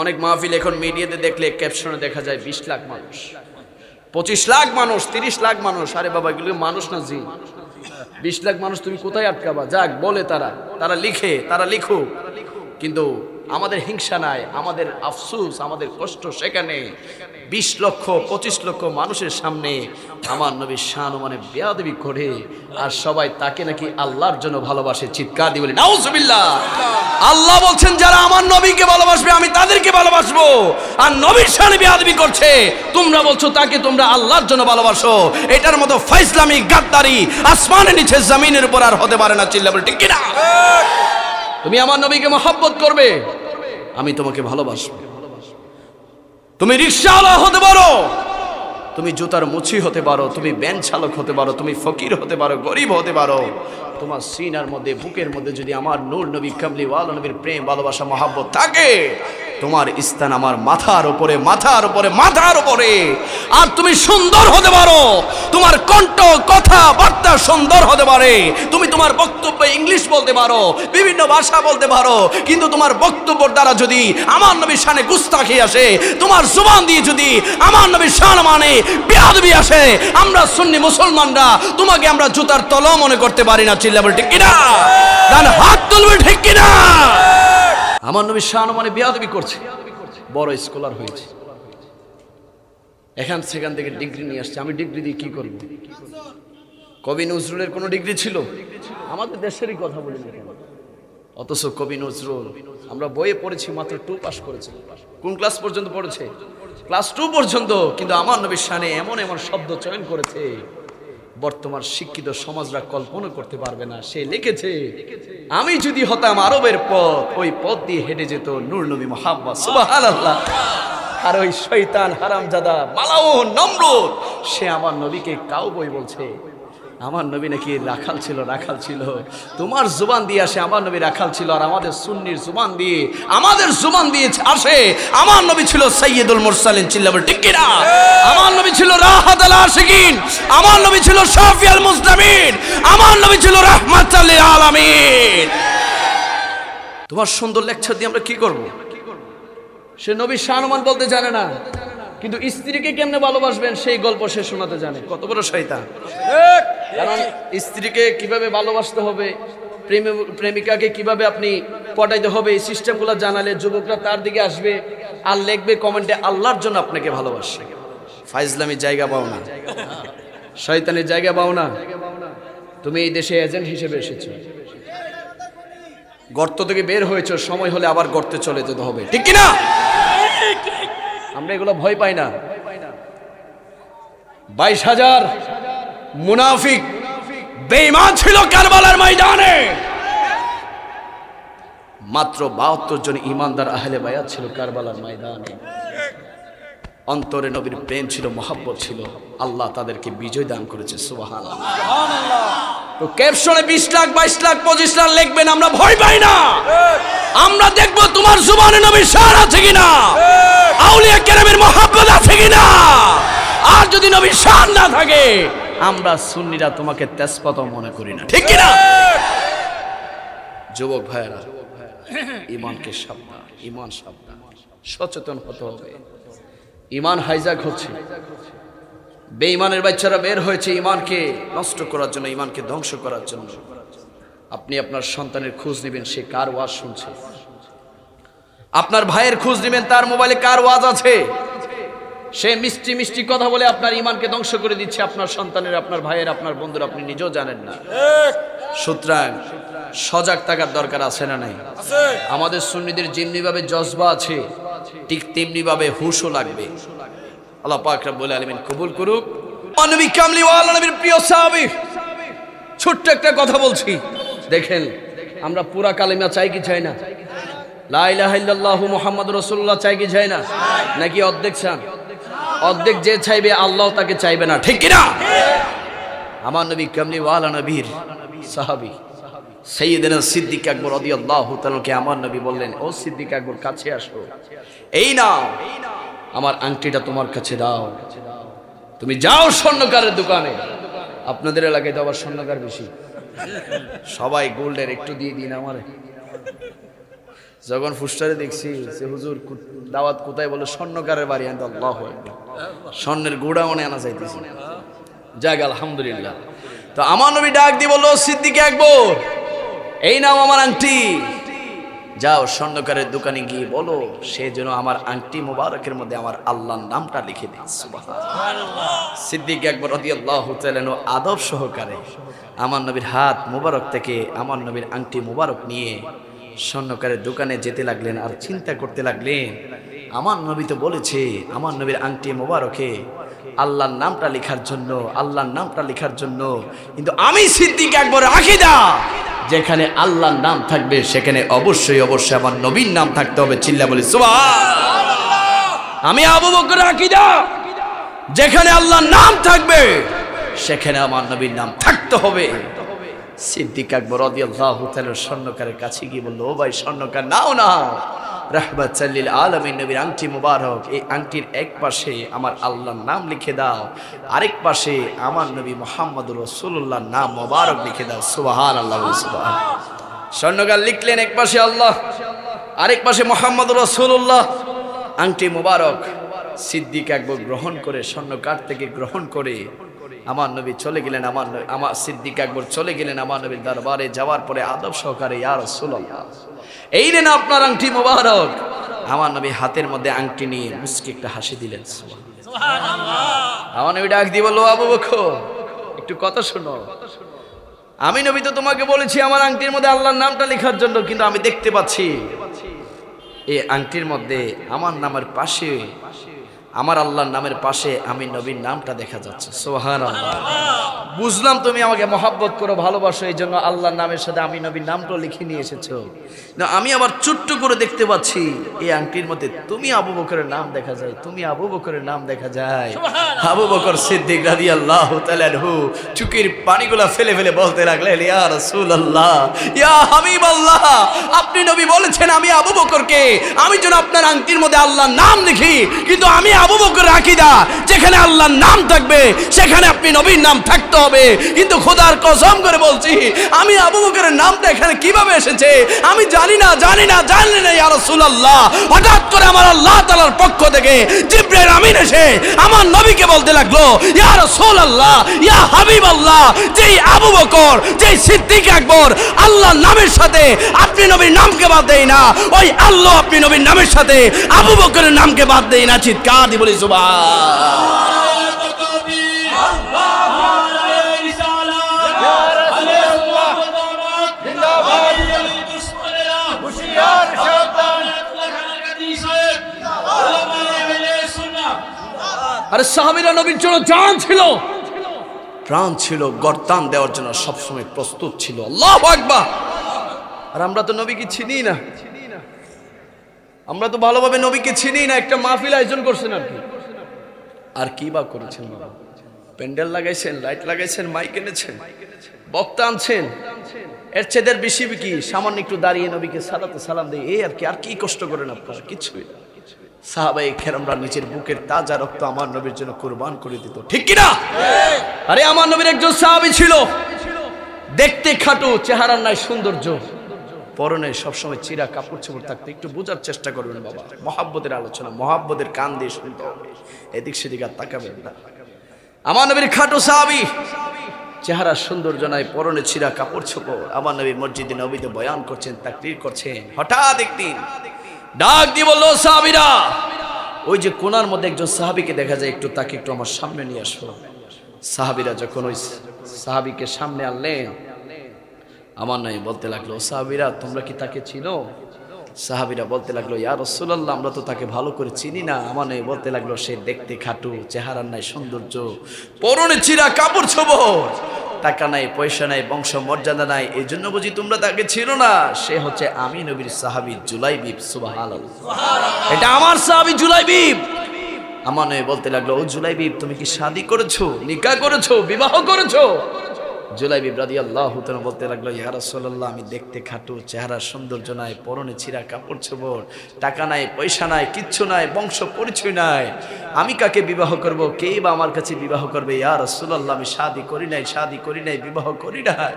অনেক মাহফিল এখন মিডিয়াতে দেখলে ক্যাপশনে দেখা যায় 20 লাখ মানুষ, 25 লাখ মানুষ, 30 লাখ মানুষ। আরে বাবা, এগুলো মানুষ না জি। 20 লাখ মানুষ তুমি কোথায় আটকাবা? যাক বলে তারা লিখে, তারা লিখুক, কিন্তু আমাদের হিংসা নাই, আমাদের আফসোস, আমাদের কষ্ট সেখানে 20 লক্ষ 25 লক্ষ মানুষের সামনে আমার নবীর শান বেয়াদবি করে, আর সবাই তাকে নাকি আল্লাহর জন্য ভালোবাসে। চিৎকার দিয়ে বলি নাউজুবিল্লাহ। আল্লাহ বলছেন যারা আমার নবীকে ভালোবাসবে আমি তাদেরকে ভালোবাসবো, আর নবীর শানে বেয়াদবি করছে তোমরা বলছো তাকে তোমরা আল্লাহর জন্য ভালোবাসো। এটার মতো ফাইজলামি গাদ্দারি আসমানের নিচে জমিনের উপর আর হতে পারে না। চিল্লা বলি ঠিক কিনা? তুমি আমার নবীকে মহব্বত করবে, আমি তোমাকে ভালোবাসবো। তুমি রিকশাওয়ালা হতে পারো, তুমি জুতার মুচি হতে পারো, তুমি ভ্যান চালক হতে পারো, তুমি ফকির হতে পারো, গরিব হতে পারো, তোমার সিনার মধ্যে বুকের মধ্যে যদি আমার নূর নবী কামলিওয়ালা নবীর প্রেম ভালোবাসা মহব্বত থাকে, তোমার স্থান আমার মাথার উপরে, মাথার উপরে, মাথার উপরে। আর তুমি সুন্দর হতে পারো, তোমার কণ্ঠ কথা বার্তা সুন্দর হতে পারে, তুমি তোমার বক্তব্যে ইংলিশ বলতে পারো, বিভিন্ন ভাষা বলতে পারো, কিন্তু তোমার বক্তব্যের দ্বারা যদি আমার নবীর শানে গুস্তাখি আসে, তোমার জুবান দিয়ে যদি আমার নবীর শান বেয়াদবি আসে, আমরা সুন্নি মুসলমানরা তোমাকে আমরা জুতার তলাও মনে করতে পারি না। চিল্লা বল ঠিক কিনা? ডান হাত তুলবে ঠিক কিনা? আমার নবীর শান বেয়াদবি করছে, বড় স্কলার হয়েছে, এখান সেখান থেকে ডিগ্রি নিয়ে আসছে। আমি ডিগ্রি দিয়ে কি করব? কবি নজরুলের কোনো ডিগ্রি ছিল? আমাদের দেশেরই কথা বলি না কেন? অথচ কবি নজরুল আমরা বইয়ে পড়েছি মাত্র 2 পাস করেছে। কোন ক্লাস পর্যন্ত পড়েছে? ক্লাস 2 পর্যন্ত। কিন্তু আমার নবীর শানে এমন এমন শব্দ চয়ন করেছে বর্তমান শিক্ষিত সমাজরা কল্পনা করতে পারবে না। সে লিখেছে, আমি যদি হতাম আরবের পথ, ওই পথ দিয়ে হেঁটে যেত নূর নবী মুহাম্মদ। সুবহানাল্লাহ। আর ওই শয়তান হারামজাদা মালাউন নমরুদ সে আমার নবীকে কাউবয় বলছে। আমার নবী নাকি রাখাল ছিল, রাখাল ছিল। তোমার জুবান দিয়ে আসে আমার নবী রাখাল ছিল, আর আমাদের সুন্নির জুবান দিয়ে, আমাদের জুবান দিয়ে আসে আমার নবী ছিল সাইয়্যিদুল মুরসালিন। চিল্লা বল ঠিক কিনা? আমার নবী ছিল রাহাতুল আশিকিন, আমার নবী ছিল শাফিউল মুজলামিন, আমার নবী ছিল রাহমাতুল লিল আলামিন। তোমার সুন্দর লেকচার দিয়ে আমরা কি করব? সে নবীর শানমান বলতে জানে না, কিন্তু স্ত্রীকে কেমনে ভালোবাসবেন সেই গল্প সে শোনাতে জানে। কত বড় শয়তান! কারণ স্ত্রীকে কিভাবে ভালোবাসতে হবে, প্রেমিকাকে কিভাবে আপনি পটাইতে হবে, এই সিস্টেমগুলো জানালে যুবকরা তার দিকে আসবে আর লিখবে কমেন্টে আল্লাহর জন্য আপনাকে ভালোবাসে। ফাইজলামির জায়গা পাও না, শয়তানের জায়গা পাও না। তুমি এই দেশে এজেন্ট হিসেবে এসেছো, গর্ত থেকে বের হয়েছো, সময় হলে আবার গর্তে চলে যেতে হবে। ঠিক কিনা? আমরা এগুলো ভয় পাই না। 22,000 মুনাফিক বেঈমান ছিল কারবালার ময়দানে, মাত্র 72 জন ইমানদার আহলে বায়াত ছিল কারবালার ময়দানে। অন্তরে নবীর প্রেম ছিল, মহব্বত ছিল, আল্লাহ তাদেরকে বিজয় দান করেছে। সুবহানাল্লাহ। তো ক্যাপশনে 20 লাখ 22 লাখ 25 লাখ লিখবেন, আমরা ভয় পাই না। আমরা দেখব তোমার জুবানে নবীর শান আছে কিনা, আউলিয়া কেরামের মহব্বত আছে কিনা। আর যদি নবীর শান না থাকে, আমরা সুন্নিরা তোমাকে তেজপাতা মনে করি না। ঠিক কিনা? যুবক ভাইরা, ঈমানকে সাবধান, ঈমান সাবধান, সচেতন হতে হবে। ঈমান হাইজাক হচ্ছে, বেঈমানের বাচ্চারা বের হয়েছে ঈমানকে নষ্ট করার জন্য, ঈমানকে ধ্বংস করার জন্য। আপনি আপনার সন্তানের খোঁজ নেবেন, সে কার ওয়াজ শুনছে। আপনার ভাইয়ের খোঁজ নেবেন, তার মোবাইলে কার ওয়াজ আছে। সে মিষ্টি মিষ্টি কথা বলে আপনার ঈমানকে ধ্বংস করে দিচ্ছে, আপনার সন্তানের, আপনার ভাইয়ের, আপনার বন্ধুর, আপনি নিজেও জানেন না। সুতরাং সজাগ থাকার দরকার আছে না নাই? আমাদের সুন্নিদের যেমনিভাবে জজবা আছে, ঠিক তেমনি ভাবে হুশও লাগবে। আল্লাহ পাক রব্বুল আলামিন কবুল করুক। নবী কামলিওয়ালা নবীর প্রিয় সাহাবী, ছোট্ট একটা কথা বলছি, দেখেন আমরা পুরা কালিমা চাই কি চাই না? লা ইলাহা ইল্লাল্লাহু মুহাম্মাদুর রাসূলুল্লাহ চাই কি চাই না? নাকি অর্ধেক চান? অর্ধেক যে চাইবে আল্লাহ তাকে চাইবে না। ঠিক কিনা? আমার নবী কামলিওয়ালা নবীর সাহাবী সাইয়্যিদনা সিদ্দিক আকবর রাদিয়াল্লাহু তাআলাকে আমার নবী বললেন, ও সিদ্দিক আকবর কাছে আসো, এই নাও আমার আংটিটা তোমার কাছে দাও, তুমি যাও স্বর্ণকারের দোকানে। আপনাদের এলাকায় তো আবার স্বর্ণকার বেশি, সবাই গোল্ডের, একটু দিয়ে দিন আমারে। যখন ফুস্টারে দেখছি যে হুজুর দাওয়াত কোথায় বলে স্বর্ণকারের বাড়ি, আনতে আল্লাহু আকবার, স্বর্ণের গোডাউনে আনা যাইতেছে। যাক আলহামদুলিল্লাহ। তো আমার নবী ডাক দিয়ে বলল, সিদ্দিক আকবর, এই নাও আমার আংটি, যাও স্বর্ণকারের দোকানে গিয়ে বলো সে যেন আমার আংটি মোবারকের মধ্যে আমার আল্লাহর নামটা লিখে দেয়। সুবহানাল্লাহ। সিদ্দিক আকবর রাদিয়াল্লাহু তাআলা আদব সহকারে আমার নবীর হাত মোবারক থেকে আমার নবীর আংটি মোবারক নিয়ে স্বর্ণকারের দোকানে যেতে লাগলেন। আর চিন্তা করতে লাগলেন, আমার নবী তো বলেছে আমার নবীর আংটি মোবারকে আল্লাহর নামটা লেখার জন্য, আল্লাহর নামটা লেখার জন্য, কিন্তু আমি সিদ্দিক আকবর আকীদা যেখানে আল্লাহর নাম থাকবে সেখানে অবশ্যই অবশ্যই আমার নবীর নাম থাকতে হবে। চিল্লা বলি সুবহানাল্লাহ। আমি আবু বকরের আকীদা যেখানে আল্লাহর নাম থাকবে সেখানে আমার নবীর নাম থাকতে হবে। সিদ্দিক আকবর রাদিয়াল্লাহু তাআলা স্বর্ণকারের কাছে গিয়ে বলল, ও ভাই স্বর্ণকার, নাও না, রাহমাতাল লিল আলামিন নবীর আংটি মুবারক, এই আংটির এক পাশে আমার আল্লাহর নাম লিখে দাও, আরেক পাশে আমার নবী মুহাম্মদুর রাসূলুল্লাহর নাম মুবারক লিখে দাও। সুবহানাল্লাহ সুবহানাল্লাহ। স্বর্ণকার লিখলেন এক পাশে আল্লাহ, আরেক পাশে মুহাম্মদুর রাসূলুল্লাহ। আংটি মুবারক সিদ্দিক আকবর গ্রহণ করে, স্বর্ণকার থেকে গ্রহণ করে আমার নবী চলে গেলেন। আমার সিদ্দিক আকবর চলে গেলেন আমার নবীর দরবারে। যাওয়ার পরে আদব সহকারে, ইয়া রাসূলুল্লাহ, এই নেন আপনার আংটি মুবারক। আমার নবী হাতের মধ্যে আংটি নিয়ে মুস্কি একটা হাসি দিলেন। সুবহানাল্লাহ। আমার নবী ডাক দিয়ে বলল, আবু বকর একটু কথা শোনো, আমি নবী তো তোমাকে বলেছি আমার আংটির মধ্যে আল্লাহর নামটা লেখার জন্য, কিন্তু আমি দেখতে পাচ্ছি এই আংটির মধ্যে আমার নামের পাশে, আমার আল্লাহর নামের পাশে আমি নবীর নামটা দেখা যাচ্ছে। সুবহানাল্লাহ। বুঝলাম তুমি আমাকে মহব্বত করো, ভালোবাসো, এই জন্য আল্লাহর নামের সাথে আমি নবীর নামটা লিখে নিয়ে এসেছো। না, আমি আবার ছোট্ট করে দেখতে পাচ্ছি এই আংটির মধ্যে তুমি আবু বকরের নাম দেখা যায়, তুমি আবু বকরের নাম দেখা যায়। আবু বকর সিদ্দিক রাদিয়াল্লাহু তাআলা আনহু চোখের পানিগুলা ফেলে ফেলে বলতে লাগলেন, ইয়া রাসূলুল্লাহ, ইয়া হাবিবাল্লাহ, আপনি নবী বলেছেন আমি আবু বকরকে আমি যেন আপনার আংটির মধ্যে আল্লাহর নাম লিখি, কিন্তু আমি আবু বকরের আকীদা যেখানে আল্লাহর নাম থাকবে সেখানে আপনি নবীর নাম থাকতে হবে। কিন্তু খোদার কসম করে বলছি, আমি আবু বকরের নামটা এখানে কিভাবে এসেছে আমি জানি না ইয়া রাসূলুল্লাহ। হঠাৎ করে আমার আল্লাহ তাআলার পক্ষ থেকে জিবরাইল আমিন এসে আমার নবীকে বলতে লাগলো, ইয়া রাসূলুল্লাহ, ইয়া হাবিবাল্লাহ, যেই আবু বকর, যেই সিদ্দিক আকবর আল্লাহর নামের সাথে আপনি নবীর নামকে বাদ দেয় না, ওই আল্লাহ আপনি নবীর নামের সাথে আবু বকরের নামকে বাদ দেয় না। চিৎকার দিয়ে বলি সুবহানাল্লাহ। আরে সাহাবীরা নবীর জন্য জান ছিল, প্রাণ ছিল, গর্দান দেওয়ার জন্য সবসময় প্রস্তুত ছিল। আল্লাহু আকবার। আর আমরা তো নবীকে চিনি না, আমরা তো ভালোভাবে নবীকে চিনি না। একটা মাহফিল আয়োজন করছেন আর কি বা করেছেন? বাবা, প্যান্ডেল লাগাইছেন, লাইট লাগাইছেন, মাইক এনেছেন, বক্তা আনছেন, এর চেয়ে বেশি কি সামান্য একটু দাঁড়িয়ে নবীকে সালাতে সালাম দেয়, এই আর কি। আর কি কষ্ট করেন আপনারা? কিছুই না। সাহাবায়ে কেরামরা নিজের বুকের তাজা রক্ত আমার নবীর জন্য কুরবান করে দিত, ঠিক কি না? আরে আমার নবীর একজন সাহাবী ছিল, দেখতে খাটো, চেহারার নাই সৌন্দর্য, পরনে সবসময় চিরা কাপড় চোপড় থাকতো। একটু বোঝার চেষ্টা করবেন বাবা, মহাব্বতের আলোচনা, মহাব্বতের কান দিয়ে শুনতে হবে, এদিক সেদিক আর তাকাবেন না। আমার নবীর খাটো সাহাবী, চেহারা সৌন্দর্য নাই, পরনে চিরা কাপড় চোপড়, আমার নবী মসজিদে নবীতে বয়ান করছেন, তাকরীর করছেন। হঠাৎ একদিন ডাক দিয়ে বলল, সাহাবীরা, ওই যে কোনার মধ্যে একজন সাহাবীকে দেখা যায়, একটু তাকে একটু আমার সামনে নিয়ে আসো। সাহাবীরা যখন ওই সাহাবীকে সামনে আনলেন, আমার নবী বলতে লাগলো, সাহাবীরা তোমরা কি তাকে চিনো? সাহাবীরা বলতে লাগলো, ইয়া রাসূলুল্লাহ, আমরা তো তাকে ভালো করে চিনি না। আমার নবী বলতে লাগলো, সে দেখতে খাটো, চেহারার নাই সৌন্দর্য, পরনে চিরা কাপড় চোপড়, টাকা নাই, পয়সা নাই, বংশ মর্যাদা নাই, এই জন্য বুঝি তোমরা তাকে চিনো না। সে হচ্ছে আমি নবীর সাহাবী জুলাইবিব। সুবহানাল্লাহ। এটা আমার সাহাবী জুলাইবিব। আমার নবী বলতে লাগলো, ও জুলাইবিব, তুমি কি শাদী করেছো, নিকাহ করেছো, বিবাহ করেছো? জুলাইবিব রাদিয়াল্লাহু তাআলা বলতে লাগলো, ইয়া রাসূলুল্লাহ, আমি দেখতে খাটো, চেহারা সৌন্দর্য নাই, পরনে ছিঁড়া কাপড় চোপড়, টাকা নাই, পয়সা নাই, কিচ্ছু নাই, বংশ পরিচয় নাই, আমি কাকে বিবাহ করব? কে বা আমার কাছে বিবাহ করবে? ইয়া রাসূলুল্লাহ, আমি শাদী করি নাই, বিবাহ করি নাই।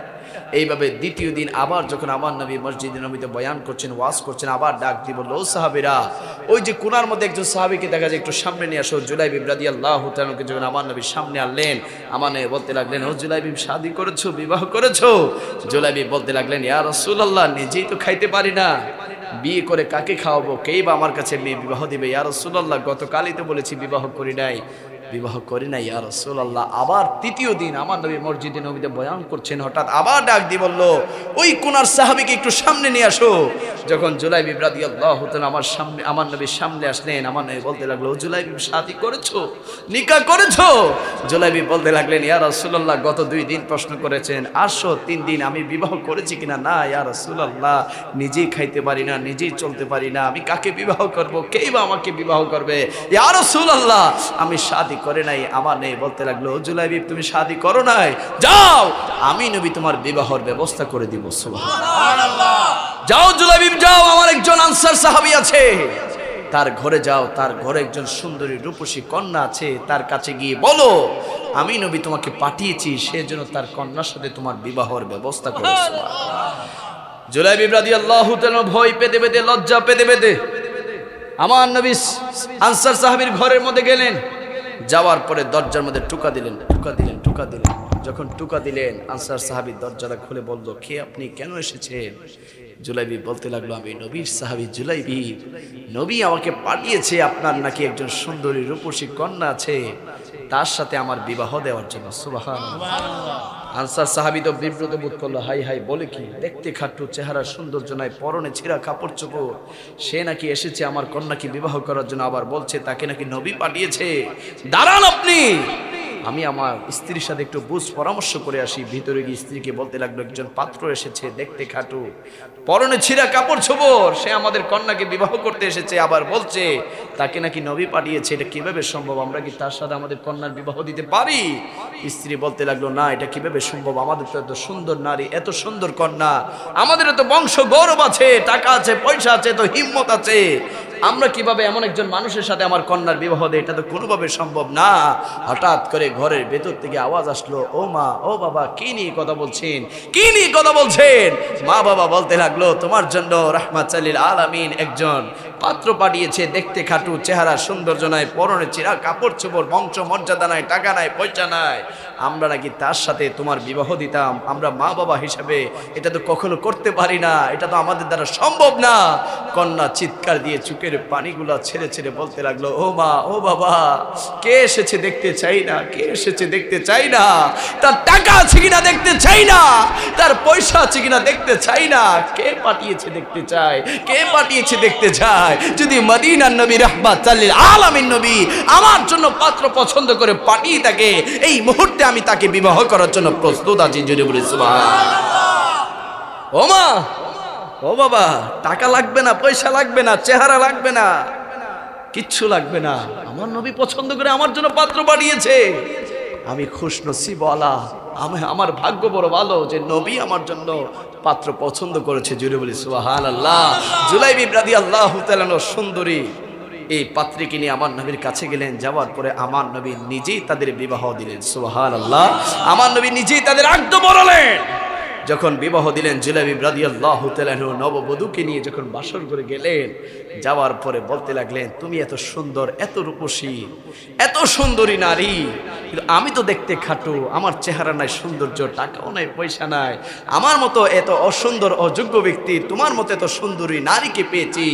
এইভাবে দ্বিতীয় দিন আবার যখন আমার নবী মসজিদে নবীতে বয়ান করছেন, ওয়াজ করছেন, আবার ডাক দিয়ে বলল, ও সাহাবীরা, ওই যে কোনার মধ্যে একজন সাহাবীকে দেখা যায়, একটু সামনে নিয়ে আসো। জুলাইবিব রাদিয়াল্লাহু তাআলাকে যখন আমার নবীর সামনে আনলেন, আমার নবী বলতে লাগলেন, ও জুলাইবিব, শাদী করেছো, বিবাহ করেছো? জুলাইবিব বলতে লাগলেন, ইয়া রাসূলুল্লাহ, নিজেই তো খাইতে পারি না, বিয়ে করে কাকে খাওয়াবো? কেই বা আমার কাছে মেয়ে বিবাহ দিবে? ইয়া রাসূলুল্লাহ, গতকালই তো বলেছি বিবাহ করি নাই, বিবাহ করি নাই ইয়া রাসূলুল্লাহ। আবার তৃতীয় দিন আমার নবী মসজিদে নবীতে বয়ান করছেন, হঠাৎ আবার ডাক দিয়ে বলল, ওই কোনার সাহাবীকে একটু সামনে নিয়ে আসো। যখন জুলাইবিব রাদিয়াল্লাহু তাআলা আমার নবীর সামনে আসলেন, আমার নবী বলতে লাগলো, ও জুলাইবিব, শাদী করেছো, নিকাহ করেছো? জুলাইবিব বলতে লাগলেন, ইয়া রাসূলুল্লাহ, গত 2 দিন প্রশ্ন করেছেন, আসো 3 দিন আমি বিবাহ করেছি কিনা? না ইয়া রাসূলুল্লাহ, নিজেই খাইতে পারি না, নিজেই চলতে পারি না, আমি কাকে বিবাহ করব? কেই বা আমাকে বিবাহ করবে? ইয়া রাসূলুল্লাহ, আমি শাদী করে নাই। আমার নেই বলতে লাগলো, জুলাইবিব, তুমি শাদী করো নাই, যাও, আমি নবী তোমার বিবাহের ব্যবস্থা করে দিব। সুবহানাল্লাহ। যাও জুলাইবিব, যাও, আমার একজন আনসার সাহাবী আছে, তার ঘরে যাও, তার ঘরে একজন সুন্দরী রূপসী কন্যা আছে, তার কাছে গিয়ে বলো, আমি নবী তোমাকে পাঠিয়েছি, সেজন্য তার কন্যার সাথে তোমার বিবাহের ব্যবস্থা করে। জুলাইবিব রাদিয়াল্লাহু তাআলা ভয় পেতে পেতে, লজ্জা পেতে পেতে আমার নবী আনসার সাহাবীর ঘরের মধ্যে গেলেন। যাওয়ার পরে দরজার মধ্যে টোকা দিলেন। যখন টোকা দিলেন, আনসার সাহাবী দরজাটা খুলে বলল, কে আপনি, কেন এসেছেন? জুলাইবিব বলতে লাগলো, আমি নবীর সাহাবী জুলাইবিব, নবী আমাকে পাঠিয়েছে, আপনার নাকি একজন সুন্দরী রূপসী কন্যা আছে, তার সাথে আমার বিবাহ দেওয়ার জন্য। সুবহানাল্লাহ। আনসার সাহাবী তো বিব্রত বোধ করলো, হাই হাই, বলে কি? দেখতে খাট্টু, চেহারা সৌন্দর্য নাই, পরনে ছেঁড়া কাপড় চোপড়, সে নাকি এসেছে আমার কন্যাকে বিবাহ করার জন্য, আবার বলছে তাকে নাকি নবী পাঠিয়েছে। দাঁড়ান আপনি, আমি আমার স্ত্রীর সাথে একটু বুঝ পরামর্শ করে আসি। ভিতরে গিয়ে স্ত্রীকে বলতে লাগলো, একজন পাত্র এসেছে, দেখতে খাটু, পরনে ছিঁড়া কাপড় ছোপড়, সে আমাদের কন্যাকে বিবাহ করতে এসেছে, আবার বলছে তাকে নাকি নবী পাঠিয়েছে। এটা কিভাবে সম্ভব? আমরা কি তার সাথে আমাদের কন্যার বিবাহ দিতে পারি? স্ত্রী বলতে লাগলো, না, এটা কিভাবে সম্ভব? আমাদের তো এত সুন্দর নারী, এত সুন্দর কন্যা, আমাদের তো বংশ গৌরব আছে, টাকা আছে, পয়সা আছে, তো হিম্মত আছে, আমরা কিভাবে এমন একজন মানুষের সাথে আমার কন্যার বিবাহ দেয়? এটা তো কোনোভাবে সম্ভব না। হঠাৎ করে ঘরের ভেতর থেকে আওয়াজ আসলো, ও মা, ও বাবা, কি নিয়ে কথা বলছেন, কি নিয়ে কথা বলছেন? মা বাবা বলতে লাগলো, তোমার জন্য রাহমাতুল লিল আলামিন একজন পাত্র পাঠিয়েছে, দেখতে খাটু, চেহারা সৌন্দর্য নাই, পরনে ছেঁড়া কাপড় চোপড়, বংশ মর্যাদা নাই, টাকা নাই, পয়সা নাই, আমরা নাকি তার সাথে তোমার বিবাহ দিতাম। আমরা মা বাবা হিসাবে এটা তো কখনো করতে পারি না, এটা তো আমাদের দ্বারা সম্ভব না। কন্যা চিৎকার দিয়ে চোখের পানিগুলা ছেড়ে ছেড়ে বলতে লাগলো, ও মা, ও বাবা, কে এসেছে দেখতে চাই না, কে এসেছে দেখতে চাই না, তার টাকা আছে কিনা দেখতে চাই না, তার পয়সা আছে কিনা দেখতে চাই না, কে পাঠিয়েছে দেখতে চাই, কে পাঠিয়েছে দেখতে চাই। যদি মদিনার নবী রাহমাতুল লিল আলামিন নবী আমার জন্য পাত্র পছন্দ করে পাঠিয়ে থাকে, এই মুহূর্তে আমি তাকে বিবাহ করার জন্য প্রস্তুত আছি। জোরে বলি সুবহানাল্লাহ। ও মা, ও বাবা, টাকা লাগবে না, পয়সা লাগবে না, চেহারা লাগবে না, কিচ্ছু লাগবে না, আমার নবী পছন্দ করে আমার জন্য পাত্র পাঠিয়েছে, আমি খুশনসিবওয়ালা, আমার ভাগ্য বড় ভালো যে নবী আমার জন্য পাত্র পছন্দ করেছে। জোরে বলি সুবহানাল্লাহ। জুলাইবিব রাদিয়াল্লাহু তাআলা সুন্দরী এই পাত্রীকে নিয়ে আমার নবীর কাছে গেলেন। যাওয়ার পরে আমার নবী নিজেই তাদের বিবাহ দিলেন। সুবহানাল্লাহ। আমার নবী নিজেই তাদের আগদ বলালেন। যখন বিবাহ দিলেন, জুলাইবিব রাদিয়াল্লাহু তাআলা নববধূকে নিয়ে যখন বাসর করে গেলেন, যাওয়ার পরে বলতে লাগলেন, তুমি এত সুন্দর, এত রূপসী, এত সুন্দরী নারী, কিন্তু আমি তো দেখতে খাটু, আমার চেহারা নাই সৌন্দর্য, টাকাও নাই, পয়সা নাই, আমার মতো এত অসুন্দর অযোগ্য ব্যক্তি, তোমার মতো এত সুন্দরী নারীকে পেয়েছি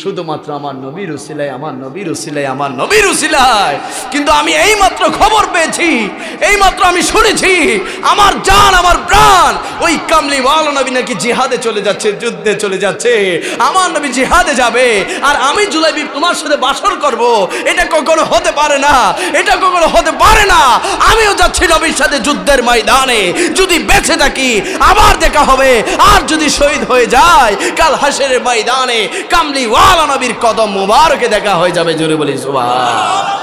শুধুমাত্র আমার নবীর উসিলায়, আমার নবীর উসিলায়, আমার নবীর উসিলায়। কিন্তু আমি এইমাত্র খবর পেয়েছি, এইমাত্র আমি শুনেছি, আমার জান, আমার প্রাণ, ওই কামলিওয়ালা নবী নাকি জিহাদে চলে যাচ্ছে, যুদ্ধে চলে যাচ্ছে। আমার নবী জিহাদে যাবে আর আমি জুলাইবিব তোমার সাথে বাসর করব, এটা কখনো হতে পারে না, এটা কখনো হতে পারে না। আমিও যাচ্ছি নবীর সাথে যুদ্ধের ময়দানে, যদি বেঁচে থাকি আবার দেখা হবে, আর যদি শহীদ হয়ে যায় কাল হাসরের ময়দানে কামলিওয়ালা নবীর কদম মুবারকে দেখা হয়ে যাবে। জোরে বলি সুবহানাল্লাহ।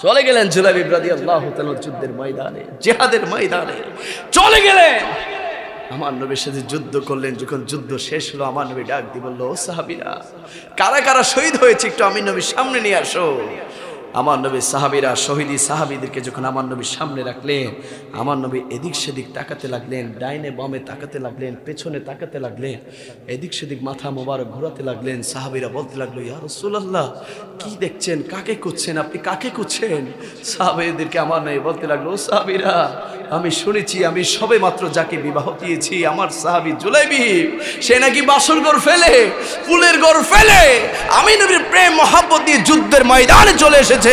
চলে গেলেন জুলাইবিব রাদিয়াল্লাহু তাআলা যুদ্ধের ময়দানে, জিহাদের ময়দানে চলে গেলেন, আমার নবীর সাথে যুদ্ধ করলেন। যখন যুদ্ধ শেষ হলো, আমার নবী ডাক দিয়ে বলল, ও সাহাবীরা, কারা কারা শহীদ হয়েছে একটু আমি নবীর সামনে নিয়ে আসো। আমার নবী সাহাবীরা শহীদি সাহাবীদেরকে যখন আমার নবীর সামনে রাখলেন, আমার নবী এদিক সেদিক তাকাতে লাগলেন, ডাইনে বামে তাকাতে লাগলেন, পেছনে তাকাতে লাগলেন, এদিক সেদিক মাথা মোবারক ঘোরাতে লাগলেন। সাহাবীরা বলতে লাগলো, ইয়া রাসূলুল্লাহ, কি দেখছেন, কাকে খুঁজছেন, আপনি কাকে খুঁজছেন? সাহাবীদেরকে আমার নবী বলতে লাগলো, ও সাহাবীরা, আমি শুনেছি আমি সবে মাত্র যাকে বিবাহ দিয়েছি আমার সাহাবী জুলাইবিব, সে নাকি বাসর ঘর ফেলে, ফুলের ঘর ফেলে আমি নবীর প্রেম মহব্বত দিয়ে যুদ্ধের ময়দানে চলে এসেছে।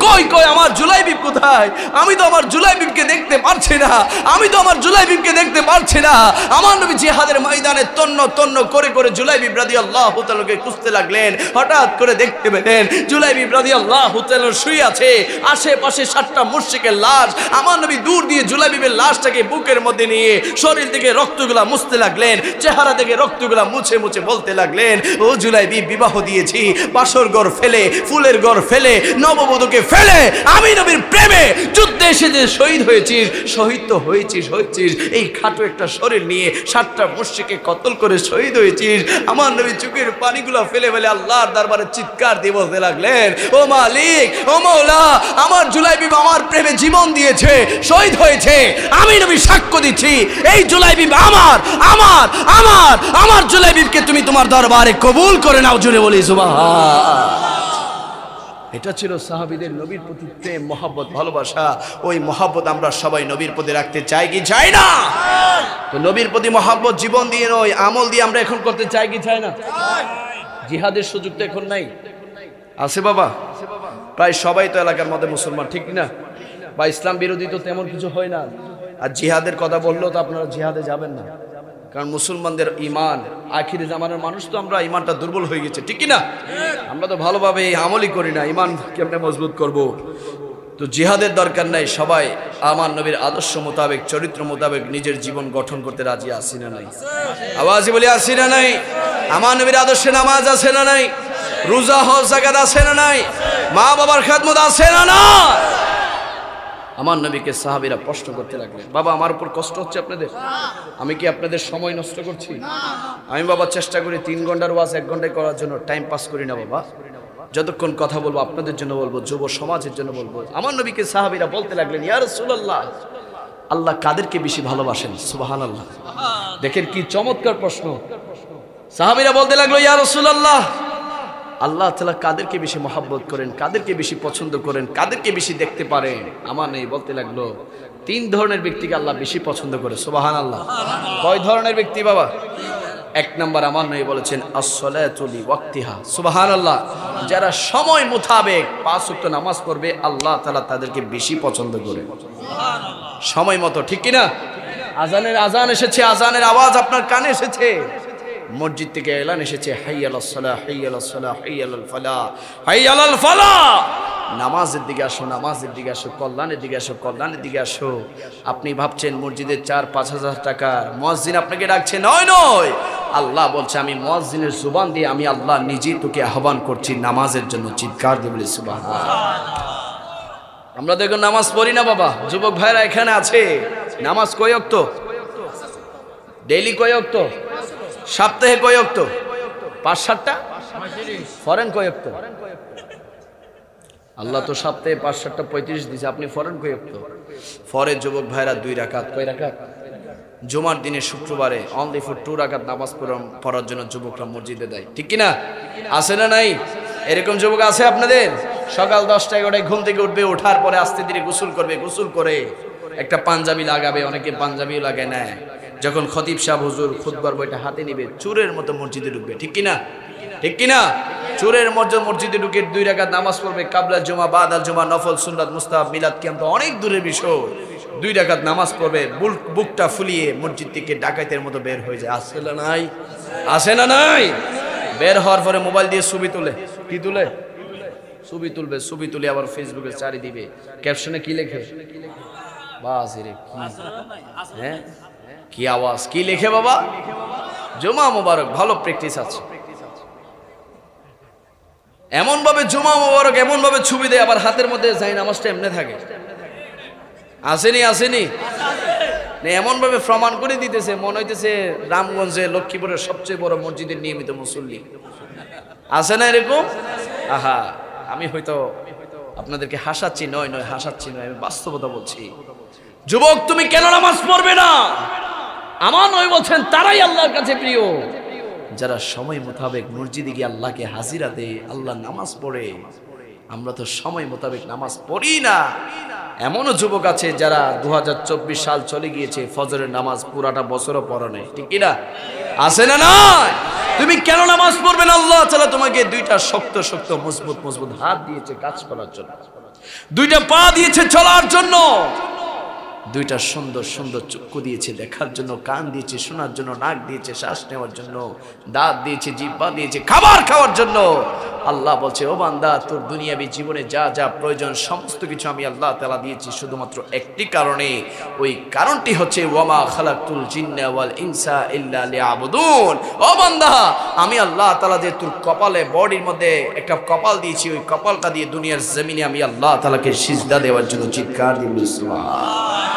কই কই আমার জুলাইবিব কোথায়? আমি তো আমার জুলাইবিবকে দেখতে পারছি না, আমি তো আমার জুলাইবিবকে দেখতে পারছি না। আমার নবী জিহাদের ময়দানে তন্ন তন্ন করে করে জুলাইবিব রাদিয়াল্লাহু তাআলাকে খুঁজতে লাগলেন। হঠাৎ করে দেখতে পেলেন জুলাইবিব রাদিয়াল্লাহু তাআলা শুয়ে আছে, আশেপাশে 7টা মুশরিকের লাশ। আমার নবী দূর দিয়ে জুলাইবিবের লাশটাকে বুকের মধ্যে নিয়ে শরীর থেকে রক্তগুলা মুছতে লাগলেন, চেহারা থেকে রক্তগুলা মুছে মুছে বলতে লাগলেন, ও জুলাইবিব, বিবাহ দিয়েছি বাসর ঘর ফেলে, ফুলের ঘর ফেলে, নববধূকে ফেলে আমি নবীর প্রেমে যুদ্ধে এসে যে শহীদ হয়েছিস, শহীদ তো হয়েছিস হয়েছিস, এই খাটো একটা শরীর নিয়ে 7টা মুশরিককে কতল করে শহীদ হয়েছিস। আমার নবী চোখের পানিগুলো ফেলে ফেলে আল্লাহর দরবারে চিৎকার দিয়ে বলতে লাগলেন, ও মালিক, ও মওলা, আমার জুলাইবিব আমার প্রেমে জীবন দিয়েছে, শহীদ হয়েছে। আমি নবী সাক্ষ্য দিচ্ছি, এই জুলাইবিব আমার আমার আমার আমার জুলাইবিবকে তুমি তোমার দরবারে কবুল করে নাও। জুড়ে বলি সুবহান। এটা ছিল সাহাবীদের নবীর প্রতি প্রেম, মহব্বত, ভালোবাসা। ওই মহব্বত আমরা সবাই নবীর প্রতি রাখতে চাই কি চাই না? তো নবীর প্রতি মহব্বত জীবন দিয়ে নয়, আমল দিয়ে আমরা এখন করতে চাই কি চাই না? জিহাদের সুযোগ তো এখন নাই, আছে বাবা? প্রায় সবাই তো এলাকার মধ্যে মুসলমান, ঠিক না? বা ইসলাম বিরোধী তো তেমন কিছু হয় না। আর জিহাদের কথা বললেও তো আপনারা জিহাদে যাবেন না, কারণ মুসলমানদের ইমান, আখিরি জামানার মানুষ তো আমরা, ইমানটা দুর্বল হয়ে গেছে, ঠিক না? আমরা তো ভালোভাবে আমলই করি না, ইমান কেমনে মজবুত করব? তো জিহাদের দরকার নাই, সবাই আমার নবীর আদর্শ মোতাবেক, চরিত্র মোতাবেক নিজের জীবন গঠন করতে রাজি আছি না নাই? আওয়াজে বলি আছি না নাই? আমার নবীর আদর্শে নামাজ আছে না নাই? রোজা হজ যাকাত আছে না নাই? মা বাবার খেদমত আছে না না? আমার নবীকে সাহাবীরা প্রশ্ন করতে লাগলেন, বাবা আমার উপর কষ্ট হচ্ছে আপনাদের? আমি কি আপনাদের সময় নষ্ট করছি? আমি বাবা চেষ্টা করি 3 ঘন্টার ওয়াজ 1 ঘন্টায় করার জন্য, টাইম পাস করি না বাবা। যতক্ষণ কথা বলবো আপনাদের জন্য বলবো, যুব সমাজের জন্য বলবো। আমার নবীকে সাহাবীরা বলতে লাগলেন, ইয়া রাসূলুল্লাহ, আল্লাহ কাদেরকে বেশি ভালোবাসেন? সুবহানাল্লাহ। দেখেন কি চমৎকার প্রশ্ন। সাহাবীরা বলতে লাগলো, ইয়া রাসূলুল্লাহ, আল্লাহ তাআলা কাদেরকে বেশি মহব্বত করেন, কাদেরকে বেশি পছন্দ করেন, কাদেরকে বেশি দেখতে পারেন? আমার নেই বলতে লাগলো, 3 ধরনের ব্যক্তিকে আল্লাহ বেশি পছন্দ করে। সুবহানাল্লাহ। কয় ধরনের ব্যক্তি বাবা? 1 নাম্বার আমার নবী বলেছেন, as-salatu li waqtiha। সুবহানাল্লাহ। যারা সময় মোতাবেক 5 ওয়াক্ত নামাজ পড়বে আল্লাহ তাআলা তাদেরকে বেশি পছন্দ করে। সুবহানাল্লাহ। সময় মতো, ঠিক কি না? আজানের আজান এসেছে, আজানের আওয়াজ আপনার কানে এসেছে, মসজিদ থেকে এলান এসেছে, হাইয়া আলাস সালাহ, হাইয়া আলাস সালাহ, হাইয়া আলাল ফালাহ, হাইয়া আলাল ফালাহ। নামাজের দিকে আসো, নামাজের দিকে আসো, কল্যাণের দিকে আসো, কল্যাণের দিকে আসো। আপনি ভাবছেন মসজিদের 4-5 হাজার টাকার মুয়াজ্জিন আপনাকে ডাকছে, নয় নয়, আল্লাহ বলছে আমি মুয়াজ্জিনের জুবান দিয়ে আমি আল্লাহ নিজেই তোকে আহ্বান করছি নামাজের জন্য। চিৎকার দিয়ে বলি সুবহানাল্লাহ। আমরা দেখো নামাজ পড়ি না বাবা। যুবক ভাইরা এখানে আছে, নামাজ কয় ওয়াক্ত? ডেইলি কয় ওয়াক্ত? সপ্তাহে কয় ওয়াক্ত? 5-7টা। ফরেন কয় ওয়াক্ত? আল্লাহ তো সপ্তাহে 5-7টা 35 দিয়েছে, আপনি ফরেন কয় ওয়াক্ত? ফরে যুবক ভাইরা 2 রাকাত। কয় রাকাত? জুমার দিনে শুক্রবারে অনলি ফর 2 রাকাত নামাজ পড়ার জন্য যুবকরা মসজিদে দেয়, ঠিক কি না? আছে না নাই? এরকম যুবক আছে আপনাদের? সকাল 10টা-11টায় ঘুম থেকে উঠবে, ওঠার পরে আস্তে ধীরে গোসল করবে, গোসল করে একটা পাঞ্জাবি লাগাবে, অনেকে পাঞ্জাবিও লাগায় না। যখন খতিব সাহেব হুজুর খুতবার বইটা হাতে নিবে, চোরের মতো মসজিদে ঢুকবে, ঠিক কিনা? ঠিক কিনা? চোরের মতো মসজিদে ঢুকে 2 রাকাত নামাজ পড়বে, কাবলা জুমা, বাদাল জুমা, নফল, সুন্নাত, মুস্তাহাব, মিলাদ, কিয়াম তো অনেক দূরের বিষয়। 2 রাকাত নামাজ পড়বে, বুকটা ফুলিয়ে মসজিদ থেকে ডাকাতের মতো বের হয়ে যায়। আছে না নাই? আছে না নাই? বের হওয়ার পরে মোবাইল দিয়ে ছবি তুলে, কি তুলে? ছবি তুলবে, ছবি তুলে আবার ফেসবুকে চারি দিবে। ক্যাপশনে কি লেখে? বাস রে কি, হ্যাঁ কি আওয়াজ, কি লেখে বাবা? জুমা মোবারক, ভালো প্র্যাকটিস আছে। এমন ভাবে জুমা মোবারক এমন ভাবে ছবি দেয়, আবার হাতের মধ্যে যাই নামাজটা এমনি থাকে। আসেনি? আসেনি? এমন ভাবে প্রমাণ করে দিতেছে, মনে হইতেছে রামগঞ্জে লক্ষ্মীপুরের সবচেয়ে বড় মসজিদের নিয়মিত মুসল্লি। আছে না এরকম? আহা, আমি হয়তো আপনাদেরকে হাসাচ্ছি নয়, হাসাচ্ছি নয়, আমি বাস্তবতা বলছি। যুবক, তুমি কেন নামাজ পড়বে না? আমার নয় বলছেন তারাই আল্লাহর কাছে প্রিয়, যারা সময় মোতাবেক মসজিদে গিয়ে আল্লাহকে হাজিরা দেয়, আল্লাহ নামাজ পড়ে। আমরা তো সময় মোতাবেক নামাজ পড়ি না। এমনও যুবক আছে যারা 2024 সাল চলে গিয়েছে, ফজরের নামাজ পুরাটা বছরও পড়ে নাই, ঠিক কিনা? আছে না? নয়। তুমি কেন নামাজ পড়বে না? আল্লাহ তাআলা তোমাকে দুইটা শক্ত শক্ত মজবুত মজবুত হাত দিয়েছে কাজ করার জন্য, দুইটা পা দিয়েছে চলার জন্য, দুইটা সুন্দর সুন্দর চক্ষু দিয়েছে দেখার জন্য, কান দিয়েছে শোনার জন্য, নাক দিয়েছে শ্বাস নেওয়ার জন্য, দাঁত দিয়েছে, জিহ্বা দিয়েছে খাবার খাওয়ার জন্য। আল্লাহ বলছে, ও বান্দা, তোর দুনিয়াবী জীবনে যা যা প্রয়োজন সমস্ত কিছু আমি আল্লাহ তাআলা দিয়েছি শুধুমাত্র একটি কারণে। ওই কারণটি হচ্ছে ওয়ামা খালাকতুল জিন্না ওয়াল ইনসা ইল্লা লিয়াবুদুন। ও বান্দা, আমি আল্লাহ তাআলা যে তোর কপালে বডির মধ্যে একটা কপাল দিয়েছি, ওই কপালটা দিয়ে দুনিয়ার জমিনে আমি আল্লাহ তাআলাকে সিজদা দেওয়ার জন্য চিৎকার দিবি সুবহানাল্লাহ।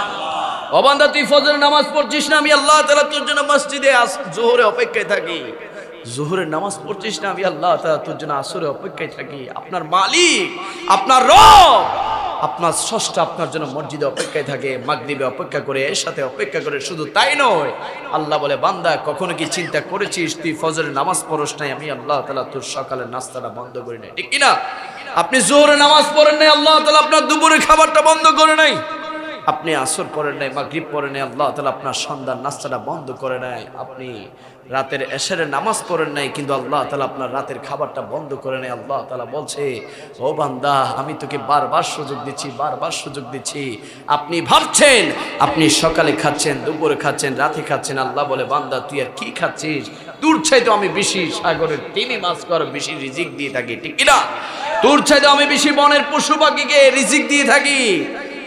ও বান্দা, তুই ফজরের নামাজ পড়ছিস না? আমি আল্লাহ তাআলা তোর জন্য মসজিদে জোহরে অপেক্ষায় থাকি। জোহরের নামাজ পড়ছিস না? আমি আল্লাহ তাআলা তোর জন্য আসরে অপেক্ষায় থাকি। আপনার মালিক, আপনার রব, আপনার স্রষ্টা আপনার জন্য মসজিদে অপেক্ষায় থাকে, মাগরিবে অপেক্ষা করে, এর সাথে অপেক্ষা করে। শুধু তাই নয়, আল্লাহ বলে, বান্দা, কখনো কি চিন্তা করেছিস তুই ফজরের নামাজ পড়স নাই, আমি আল্লাহ তাআলা তোর সকালের নাস্তাটা বন্ধ করে নাই, ঠিক কিনা? আপনি জোহরের নামাজ পড়েন নাই, আল্লাহ তাআলা আপনার দুপুরের খাবারটা বন্ধ করে নাই। আপনি আসর পড়েন নাই, মাগরিব পড়েন নাই, আল্লাহ তাআলা আপনার সন্ধ্যার নাস্তাটা বন্ধ করে নাই। আপনি রাতের এশারের নামাজ পড়েন নাই, কিন্তু আল্লাহ তাআলা আপনার রাতের খাবারটা বন্ধ করে নাই। আল্লাহ তাআলা বলছে, ও বান্দা, আমি তোকে বারবার সুযোগ দিচ্ছি, বারবার সুযোগ দিচ্ছি। আপনি ভাবছেন আপনি সকালে খাচ্ছেন, দুপুরে খাচ্ছেন, রাতে খাচ্ছেন। আল্লাহ বলে, বান্দা, তুই আর কি খাচ্ছিস? তোর চাইতে আমি বেশি সাগরের তিমি মাছ কর বেশি রিজিক দিয়ে থাকি, ঠিক কিনা? তোর চাইতে আমি বেশি বনের পশু পাখিকে রিজিক দিয়ে থাকি।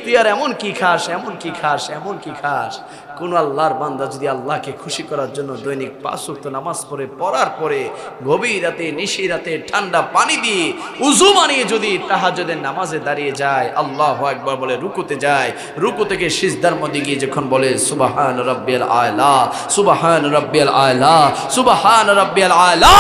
তুই আর এমন কি খাস, এমন কি খাস, এমন কি খাস? কোন আল্লাহর বান্দা যদি আল্লাহকে খুশি করার জন্য দৈনিক 5 ওয়াক্ত নামাজ পড়ার পরে গভীর রাতে, নিশি রাতে ঠান্ডা পানি দিয়ে উযু বানিয়ে যদি তাহাজ্জুদের নামাজে দাঁড়িয়ে যায়, আল্লাহু আকবার বলে রুকুতে যায়, রুকু থেকে সিজদার মধ্যে গিয়ে যখন বলে সুবহান রাব্বিয়াল আলা, সুবহান রাব্বিয়াল আলা, সুবহান রাব্বিয়াল আলা,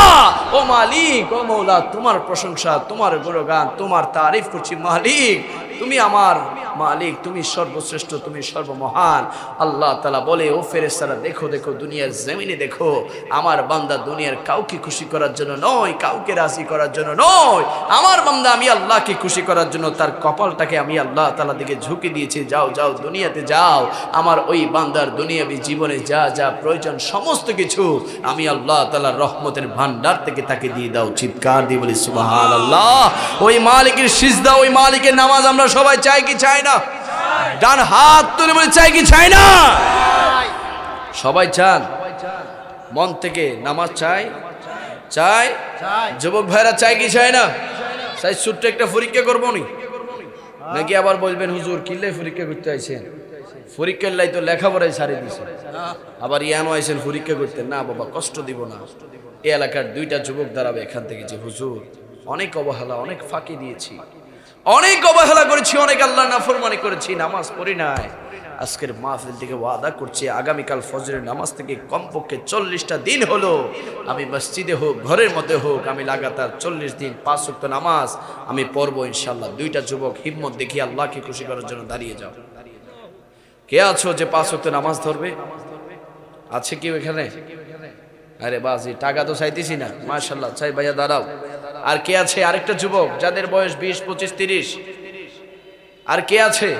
ও মালিক, ও মওলা, তোমার প্রশংসা, তোমার গুণগান, তোমার তারিফ করছি মালিক, তুমি আমার মালিক, তুমি সর্বশ্রেষ্ঠ, তুমি সর্বমহান। আল্লাহ তাআলা বলে, ও ফেরেশতারা, দেখো দেখো, দুনিয়ার জমিনে দেখো, আমার বান্দা দুনিয়ার কাউকে খুশি করার জন্য নয়, কাউকে রাজি করার জন্য নয়, আমার বান্দা আমি আল্লাহকে খুশি করার জন্য তার কপালটাকে আমি আল্লাহ তাআলা দিকে ঝুঁকে দিয়েছি। যাও যাও, দুনিয়াতে যাও, আমার ওই বান্দার দুনিয়াবী জীবনে যা যা প্রয়োজন সমস্ত কিছু আমি আল্লাহ তাআলার রহমতের ভান্ডার থেকে তাকে দিয়ে দাও। চিৎকার দিয়ে বলি সুবহানাল্লাহ। ওই মালিকের সিজদা, ওই মালিকের নামাজ আমরা সবাই চাই কি চাই না? ডান হাত তুলে বলে, চাই কি চাই না? সবাই চান, মন থেকে নামাজ চাই, চাই। যুবক ভাইরা চাই কি চাই না? চাই। ছোট্ট একটা পরীক্ষা করবো নি, নাকি আবার বলবেন হুজুর কিল্লে পরীক্ষা করতে আইছেন? পরীক্ষার লাই তো লেখাপড়াই ছাড়ি দিছে, আবার ইয়ানো আইছেন পরীক্ষা করতে? না বাবা, কষ্ট দিব না। এই এলাকার 2টা যুবক দাঁড়াবে এখান থেকে, যে হুজুর অনেক অবহেলা, অনেক ফাঁকি দিয়েছি, অনেক অবহেলা করেছি, অনেক আল্লাহ নাফরমানি করেছি, নামাজ পড়ি নাই। আজকের মাহফিল থেকে ওয়াদা করছি, আগামীকাল ফজরের নামাজ থেকে কমপক্ষে 40টা দিন হলো আমি মসজিদে হোক, ঘরের মধ্যে হোক, আমি লাগাতার 40 দিন 5 ওয়াক্ত নামাজ আমি পড়বো ইনশাআল্লাহ। 2টা যুবক হিম্মত দেখিয়ে আল্লাহকে খুশি করার জন্য দাঁড়িয়ে যাও। কে আছো যে 5 ওয়াক্ত নামাজ ধরবে? আছে কেউ এখানে? আরে বাজি, টাকা তো চাইতেছি না, মাশাআল্লাহ, চাই ভাইয়া দাঁড়াও। আর কে আছে? আরেকটা যুবক যাদের বয়স 20, 25, 30। আর কে আছে?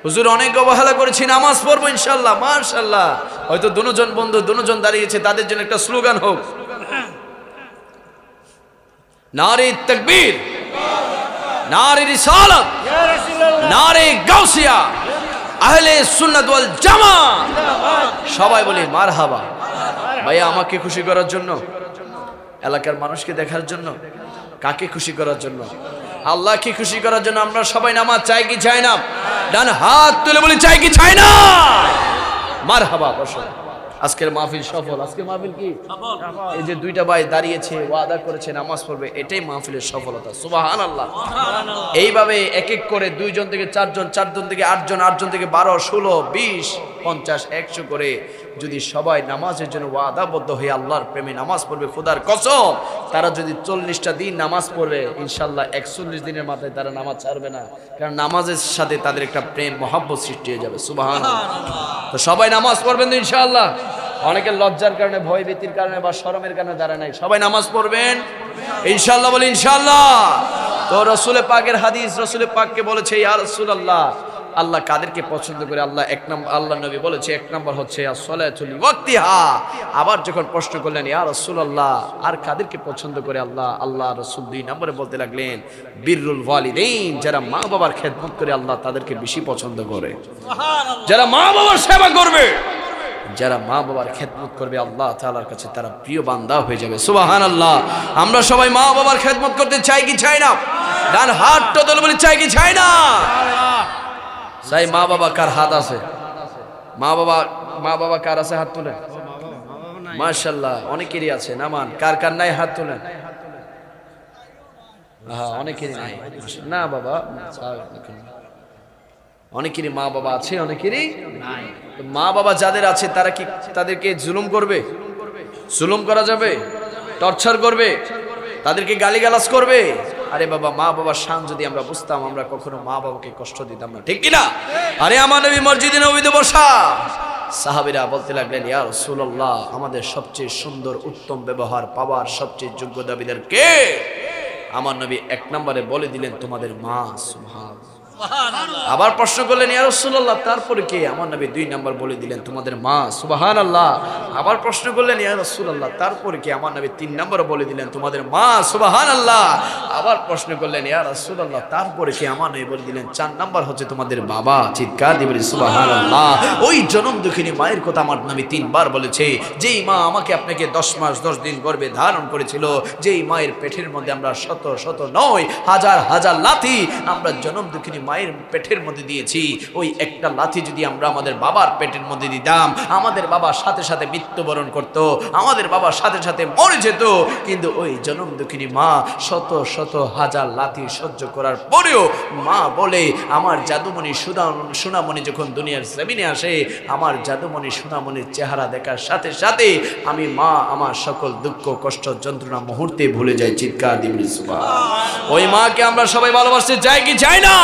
হুজুর অনেক অবহেলা করেছি, নামাজ পড়বো ইনশাআল্লাহ। মাশাআল্লাহ, হয়তো দুজন বন্ধু দুজন দাঁড়িয়েছে, তাদের জন্য একটা স্লোগান হোক, নারে তাকবীর, নারে রিসালাত, নারে গাউসিয়া, আহলে সুন্নাত ওয়াল জামাত। সবাই বলি মারহাবা। ভাইয়া আমাকে খুশি করার জন্য, এলাকার মানুষকে দেখার জন্য, কাকে খুশি করার জন্য? আল্লাহকে খুশি করার জন্য আমরা সবাই নামাজ চাই কি চাই না? ডান হাত তুলে বলি, চাই কি চাই না? মারহাবা। বসো। আজকের মাহফিল সফল। আজকের মাহফিল কি সফল? এই যে 2টা ভাই দাঁড়িয়েছে, ওয়াদা করেছে নামাজ পড়বে, এটাই মাহফিলের সফলতা। সুবহানাল্লাহ। এইভাবে এক এক করে 2 জন থেকে 4 জন, 4 জন থেকে 8 জন, 8 জন থেকে 12, 16, 20 50 100 করে যদি সবাই নামাজের জন্য ওয়াদাবদ্ধ হয়ে আল্লাহর প্রেমে নামাজ পড়বে, খোদার কসম তারা যদি 40টা দিন নামাজ পড়বে ইনশাআল্লাহ 41 দিনের মাথায় তারা নামাজ ছাড়বে না, কারণ নামাজের সাথে তাদের একটা প্রেম মহব্বত সৃষ্টি হয়ে যাবে। সুবহানাল্লাহ। তো সবাই নামাজ পড়বেন তো ইনশাআল্লাহ। অনেকের লজ্জার কারণে, ভয় ভীতির কারণে বা শরমের কারণে দাঁড়ায় নাই, সবাই নামাজ পড়বেন ইনশাআল্লাহ, বলি ইনশাআল্লাহ। তো রাসূল পাকের হাদিস, রাসূল পাককে বলেছে ইয়া রাসূলুল্লাহ, আল্লাহ কাদেরকে পছন্দ করে? আল্লাহ নবী বলেছে 1 নম্বর হচ্ছে as-salatu li waqtiha। আবার যখন প্রশ্ন করলেন ইয়া রাসূলুল্লাহ আর কাদেরকে পছন্দ করে আল্লাহ রাসূল 2 নম্বরে বলতে লাগলেন বিররুল ওয়ালিদাইন, যারা মা বাবার খেদমত করে আল্লাহ তাদেরকে বেশি পছন্দ করে। সুবহানাল্লাহ। যারা মা বাবার সেবা করবে, যারা মা বাবার খেদমত করবে আল্লাহ তাআলার কাছে তারা প্রিয় বান্দা হয়ে যাবে। সুবহানাল্লাহ। আমরা সবাই মা বাবার খেদমত করতে চাই কি চাই না? ডান হাতটা তুলে বলি চাই কি চাই না? চাই। মা বাবা কার হাত আছে? মা বাবা কার আছে? হাত তুলেন। মাশাআল্লাহ, অনেকেরই আছে। নামান কার কার নাই? হাত তুলেন। হ্যাঁ, অনেকেরই নাই না বাবা, অনেকেরই মা বাবা আছে, অনেকেরই নাই। মা বাবা যাদের আছে তারা কি তাদেরকে জুলুম করবে? জুলুম করা যাবে? টর্চার করবে? তাদেরকে গালিগালাজ করবে? আরে বাবা, মা বাবার শান যদি আমরা বুঝতাম আমরা কখনো মা বাবাকে কষ্ট দিতাম না, ঠিক কিনা? আরে আমার নবী মসজিদে নববীতে বসা, সাহাবীরা বলতে লাগলেন ইয়া রাসূলুল্লাহ আমাদের সবচেয়ে সুন্দর উত্তম ব্যবহার পাওয়ার সবচেয়ে যোগ্য দাবিদার কে? আমার নবী 1 নম্বরে বলে দিলেন তোমাদের মা। সুবহানাল্লাহ। আবার প্রশ্ন করলেন ইয়া রাসূলুল্লাহ তারপরে কে? আমার নবী 2 নম্বর বলে দিলেন তোমাদের মা। সুবহানাল্লাহ। আবার প্রশ্ন করলেন ইয়া রাসূলুল্লাহ তারপরে কে? আমার নবী 3 নম্বর বলে দিলেন তোমাদের মা। সুবহানাল্লাহ। আবার প্রশ্ন করলেন ইয়া রাসূলুল্লাহ তারপরে কে? আমার নবী বলে দিলেন 4 নম্বর হচ্ছে তোমাদের বাবা। চিৎকার দিয়ে বলি সুবহানাল্লাহ। ওই জনম দুঃখিনী মায়ের কথা আমার নবী 3 বার বলেছে, যেই মা আমাকে আপনাকে 10 মাস 10 দিন গর্ভে ধারণ করেছিল, যেই মায়ের পেটের মধ্যে আমরা শত শত নয় হাজার হাজার লাথি আমরা জনম দুঃখিনী মায়ের পেটের মধ্যে দিয়েছি, ওই একটা লাথি যদি আমরা আমাদের বাবার পেটের মধ্যে দিতাম আমাদের বাবা সাথে সাথে মৃত্যুবরণ করত, আমাদের বাবার সাথে সাথে মরে যেত। কিন্তু ওই জনম দুঃখিনী মা শত শত হাজার লাথি সহ্য করার পরেও মা বলে আমার জাদুমণি সোনামণি যখন দুনিয়ার জমিনে আসে, আমার জাদুমণি সোনামণির চেহারা দেখার সাথে সাথে আমি মা আমার সকল দুঃখ কষ্ট যন্ত্রণা মুহূর্তে ভুলে যাই। চিৎকার দিয়ে বলি সুবহানাল্লাহ। ওই মাকে আমরা সবাই ভালোবাসতে চাই কি চাই না?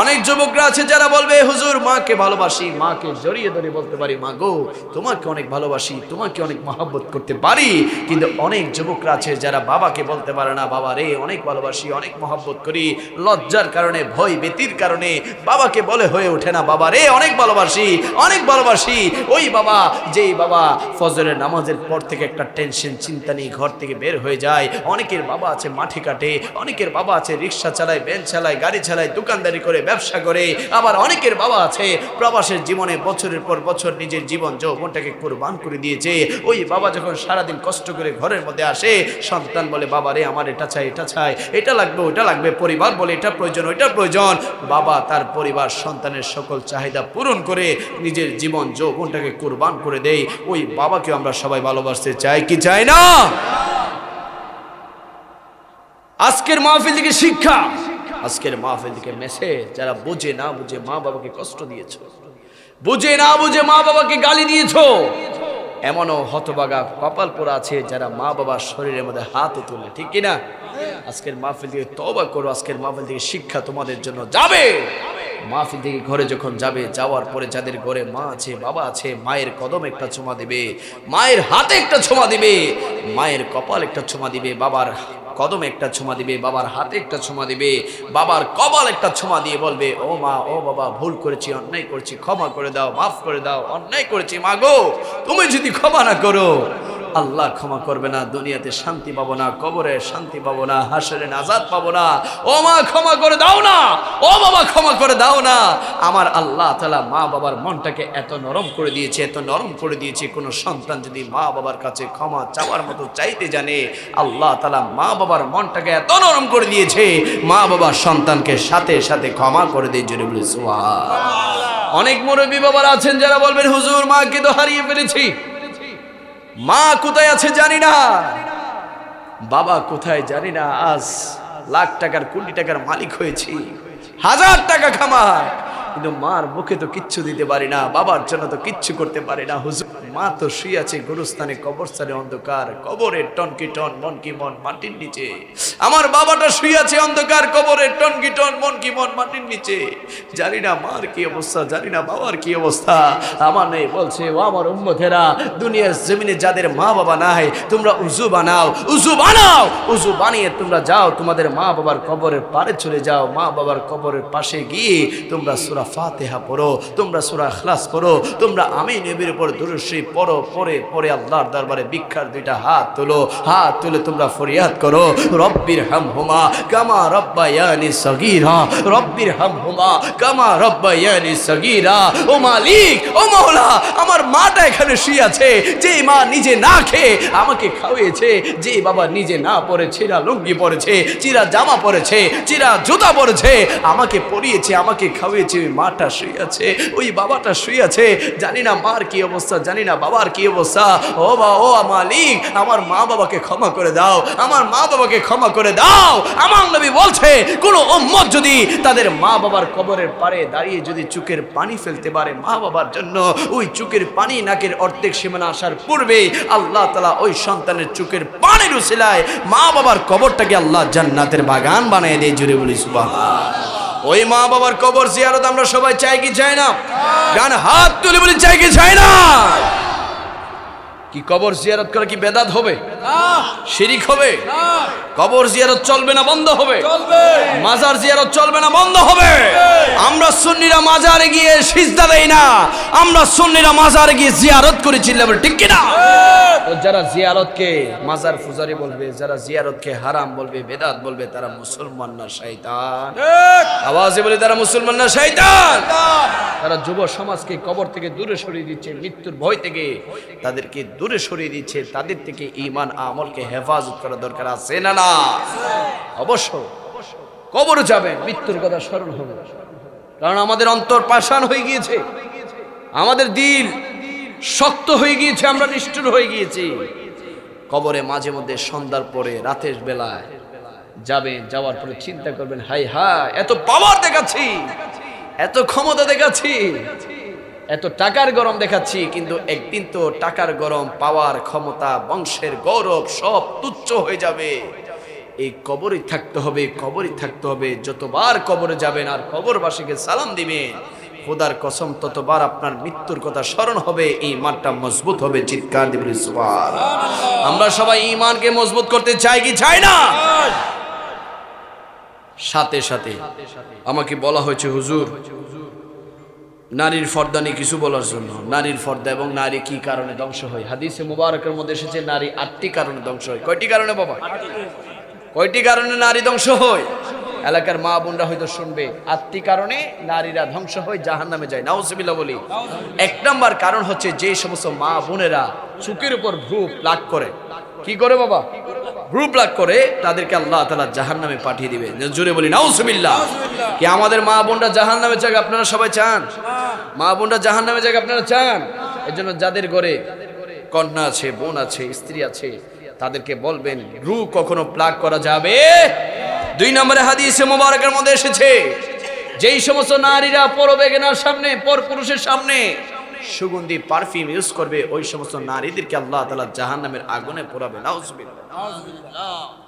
অনেক যুবকরা আছে যারা বলবে হুজুর মাকে ভালোবাসি, মাকে জড়িয়ে ধরে বলতে পারি মা গো তোমাকে অনেক ভালোবাসি, তোমাকে অনেক মহব্বত করতে পারি। কিন্তু অনেক যুবকরা আছে যারা বাবাকে বলতে পারে না বাবা রে অনেক ভালোবাসি, অনেক মহব্বত করি, লজ্জার কারণে ভয় ভীতির কারণে বাবাকে বলে হয়ে ওঠে না বাবা রে অনেক ভালোবাসি, অনেক ভালোবাসি। ওই বাবা যেই বাবা ফজরের নামাজের পর থেকে একটা টেনশন চিন্তা নিয়ে ঘর থেকে বের হয়ে যায়। অনেকের বাবা আছে মাঠে কাটে, অনেকের বাবা আছে রিক্সা চালায়, ভ্যান চালায়, গাড়ি চালায়, দোকানদারি করে, ব্যবসা করে। আবার অনেকের বাবা আছে প্রবাসের জীবনে বছরের পর বছর নিজের জীবন যৌবনটাকে কুরবান করে দিয়েছে। ওই বাবা যখন সারাদিন কষ্ট করে ঘরের মধ্যে আসে, সন্তান বলে বাবা রে আমার এটা চাই, এটা চাই, এটা লাগবে, ওটা লাগবে, পরিবার বলে এটা প্রয়োজন, ওইটা প্রয়োজন। বাবা তার পরিবার সন্তানের সকল চাহিদা পূরণ করে নিজের জীবন যৌবনটাকে কুরবান করে দেয়। ওই বাবাকে আমরা সবাই ভালোবাসতে চাই কি চাই না? আজকের মাহফিল থেকে শিক্ষা, আজকের মাহফিল থেকে মেসেজ, যারা বুঝে না বুঝে মা বাবাকে কষ্ট দিয়েছো, বুঝে না বুঝে মা বাবাকে গালি দিয়েছো, এমনও হতভাগা কপাল পোড়া আছে যারা মা বাবার শরীরের মধ্যে হাত তুলে, ঠিক কিনা? আজকের মাহফিল থেকে তওবা করো, আজকের মাহফিল থেকে শিক্ষা তোমাদের জন্য যাবে। মাহফিল থেকে ঘরে যখন যাবে, যাওয়ার পরে যাদের ঘরে মা আছে বাবা আছে, মায়ের কদম একটা চুমা দিবে, মায়ের হাতে একটা চুমা দিবে, মায়ের কপাল একটা চুমা দিবে, বাবার কদমে একটা ছোঁয়া দিবে, বাবার হাতে একটা ছোঁয়া দিবে, বাবার কপাল একটা ছোঁয়া দিয়ে বলবে ও মা ও বাবা ভুল করেছি, অন্যায় করেছি, ক্ষমা করে দাও, মাফ করে দাও, অন্যায় করেছি মা গো, তুমি যদি ক্ষমা না করো আল্লাহ ক্ষমা করবে না, দুনিয়াতে শান্তি পাবো না, কবরে শান্তি পাবো না, হাসরে নাজাত পাবো না। ও মা ক্ষমা করে দাও না, ও বাবা ক্ষমা করে দাও না। আমার আল্লাহ তাআলা মা বাবার মনটাকে এত নরম করে দিয়েছে, এত নরম করে দিয়েছে, কোনো সন্তান যদি মা বাবার কাছে ক্ষমা চাওয়ার মতো চাইতে জানে, আল্লাহ তাআলা মা বাবার মনটাকে এত নরম করে দিয়েছে, মা বাবার সন্তানকে সাথে সাথে ক্ষমা করে দিয়ে জোরে বলে সুবহানাল্লাহ। অনেক মুরব্বী বাবারা আছেন যারা বলবেন হুজুর মাকে তো হারিয়ে ফেলেছি, মা কোথায় আছে জানি না, বাবা কোথায় জানি না, আজ লাখ টাকার কোটি টাকার মালিক হয়েছি, হাজার টাকা কামাই, কিন্তু মার মুখে তো কিচ্ছু দিতে পারি না, বাবার জন্য তো কিচ্ছু করতে পারি না হুজুর। মা তো শুয়ে আছে গুরুস্থানে, কবরস্থানে অন্ধকার, কবরের টন কি টন মন কি মন মাটির নিচে। আমার বাবাটা শুয়ে আছে অন্ধকার, কবরের টন কি টন মন কি মন মাটির নিচে। জানি না মার কি অবস্থা, জানি না বাবার কি অবস্থা। আমার নেই বলছে, ও আমার উম্মতেরা, দুনিয়ার জমিনে যাদের মা বাবা নাই, তোমরা উজু বানাও, উজু বানাও, উজু বানিয়ে তোমরা যাও তোমাদের মা বাবার কবরের পারে চলে যাও। মা বাবার কবরের পাশে গিয়ে তোমরা সূরা ফাতিহা পড়ো, তোমরা সূরা ইখলাস পড়ো, তোমরা আমি নবীর উপর দুরূদ শরীফ পড়ো। পরে পরে আল্লাহর দরবারে ভিক্ষার দুইটা হাত তোলো, হাত তুলে তোমরা ফরিয়াদ করো, রব্বির হামহুমা কামা রব্বায়ানি সগীরা, রব্বির হামহুমা কামা রব্বায়ানি সগীরা। ও মালিক, ও মাওলা, আমার মাটা এখানে শুয়ে আছে, যে মা নিজে না খেয়ে আমাকে খাওয়িয়েছে, যে বাবা নিজে না পরে ছিঁড়া লুঙ্গি পরেছে, চিরা জামা পরেছে, চিরা জুতা পরেছে, আমাকে পরিয়েছে, আমাকে খাওয়িয়েছে, ওই মাটা শুয়ে আছে, ওই বাবাটা শুয়ে আছে। জানি না মার কি অবস্থা, জানি না বাবার কি অবস্থা। ও ও মালিক, আমার মা বাবাকে ক্ষমা করে দাও, আমার মা বাবাকে ক্ষমা করে দাও। আমার নবী বলছে, কোন উম্মত যদি তাদের মা বাবার কবরের পারে দাঁড়িয়ে যদি চোখের পানি ফেলতে পারে মা বাবার জন্য, ওই চোখের পানি নাকের অর্ধেক সীমানা আসার পূর্বে আল্লাহ তাআলা ওই সন্তানের চোখের পানির উসিলায় মা বাবার কবরটাকে আল্লাহ জান্নাতের বাগান বানিয়ে দেয়। জুড়ে বলি সুবহানাল্লাহ। ওই মা বাবার কবর জিয়ারত আমরা সবাই চাই কি চাই না? গান হাত তুলে বলি চাই কি চাই না? কি কবর জিয়ারত করা কি বেদাত হবে? শিরিক হবে? কবর জিয়ারত চলবে না বন্ধ হবে? মাজার জিয়ারত চলবে না বন্ধ হবে? আমরা সুন্নিরা মাজারে গিয়ে সিজদা দেই না, আমরা সুন্নিরা মাজারে গিয়ে জিয়ারত করেছিলাম, ঠিক কি না? তো যারা জিয়ারতকে মাজার ফুজারি বলবে, যারা জিয়ারতকে হারাম বলবে, বেদাত বলবে, তারা মুসলমান না শয়তান? আওয়াজে বলে তারা মুসলমান না শয়তান? তারা যুব সমাজকে কবর থেকে দূরে সরিয়ে দিচ্ছে, মৃত্যুর ভয় থেকে তাদেরকে দূরে সরিয়ে দিচ্ছে। তাদের থেকে ঈমান আমলকে হেফাজত করা দরকার আছে না না? অবশ্য কবর যাবেন, মৃত্যুর কথা স্মরণ হবে, কারণ আমাদের অন্তর পাষাণ হয়ে গিয়েছে, আমাদের দিল শক্ত হয়ে গিয়েছে, আমরা নিষ্ঠুর হয়ে গিয়েছি। কবরে মাঝে মধ্যে সন্ধ্যার পরে রাতের বেলায় যাবেন, যাওয়ার পরে চিন্তা করবেন, হাই হাই এত পাওয়ার দেখাচ্ছি, এত ক্ষমতা দেখাচ্ছি, এত টাকার গরম দেখাচ্ছি, কিন্তু একদিন তো টাকার গরম, পাওয়ার, ক্ষমতা, বংশের গৌরব সব তুচ্ছ হয়ে যাবে। এই কবরে থাকতে হবে, কবরে থাকতে হবে। যতবার কবরে যাবেন আর কবরবাসীকে সালাম দিবেন, খোদার কসম ততবার আপনার মৃত্যুর কথা স্মরণ হবে, ঈমানটা মজবুত হবে। চিৎকার দিবেন সুবহানাল্লাহ। আমরা সবাই ঈমানকে মজবুত করতে চাই কি চাই না? সাথে সাথে আমাকে বলা হয়েছে, হুজুর নারীর পর্দা নিয়ে কিছু বলার জন্য। নারীর পর্দা এবং নারী কি কারণে ধ্বংস হয়? হাদিসে মুবারকের মধ্যে এসেছে নারী 8টি কারণে ধ্বংস হয়। কয়টি কারণে বাবা? কয়টি কারণে নারী ধ্বংস হয়? এলাকার মা বোনরা হয়তো শুনবে, 8টি কারণে নারীরা ধ্বংস হয়, জাহান্নামে যায়। নাউজুবিল্লাহ বলি। 1 নম্বর কারণ হচ্ছে যে সমস্ত মা বোনেরা চুকের উপর ভ্রু প্লাক করে। কি করে বাবা? ভ্রু প্লাক করে, তাদেরকে আল্লাহ তাআলা জাহান্নামে পাঠিয়ে দিবে। জোরে বলি নাউজুবিল্লাহ। কি আমাদের মা বোনরা জাহান্নামে যাক আপনারা সবাই চান? মা বোনরা জাহান্নামে যাক আপনারা চান? এজন্য যাদের ঘরে কন্যা আছে, বোন আছে, স্ত্রী আছে, তাদেরকে বলবেন ভ্রু কখনো প্লাক করা যাবে। 2 নম্বরে হাদিসে মুবারকের মধ্যে এসেছে, যেই সমস্ত নারীরা পরবেগনার সামনে, পর পুরুষের সামনে সুগন্ধি পারফিউম ইউজ করবে, ওই সমস্ত নারীদেরকে আল্লাহ তাআলা জাহান্নামের আগুনে পোড়াবে। নাউজুবিল্লাহ।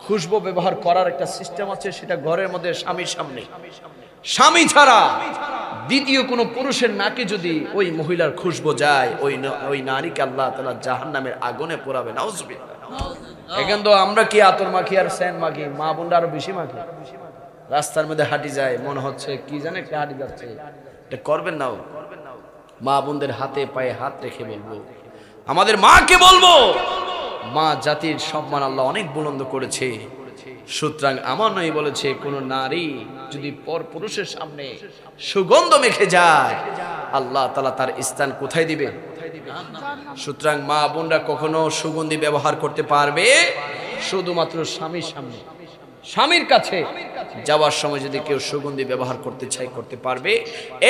খুশবু ব্যবহার করার একটা সিস্টেম আছে, সেটা ঘরের মধ্যে স্বামীর সামনে, স্বামী ছাড়া দ্বিতীয় কোনো পুরুষের নাকে যদি ওই মহিলার খুশবু যায়, ওই নারীকে আল্লাহ তাআলা জাহান্নামের আগুনে পোড়াবে। নাউজুবিল্লাহ। এখন তো আমরা কি আতর মাখি আর সেন্ট মাখি, মা বোনরা আরো বেশি মাখি। রাস্তার মধ্যে হাঁটি যায়, মনে হচ্ছে কি জানে একটা হাঁটি যাচ্ছে। এটা করবেন না। মা বোনদের হাতে পায়ে হাত রেখে বলবো, আমাদের মাকে বলবো, মা জাতির সম্মান আল্লাহ অনেক বুলন্দ করেছে। সুতরাং আমার নয় বলেছে, কোন নারী যদি পর পুরুষের সামনে সুগন্ধ মেখে যায়, আল্লাহ তাআলা তার স্থান কোথায় দিবে? সুতরাং মা বোনরা কখনো সুগন্ধি ব্যবহার করতে পারবে শুধুমাত্র স্বামীর সামনে। স্বামীর কাছে যাওয়ার সময় যদি কেউ সুগন্ধি ব্যবহার করতে চায় করতে পারবে,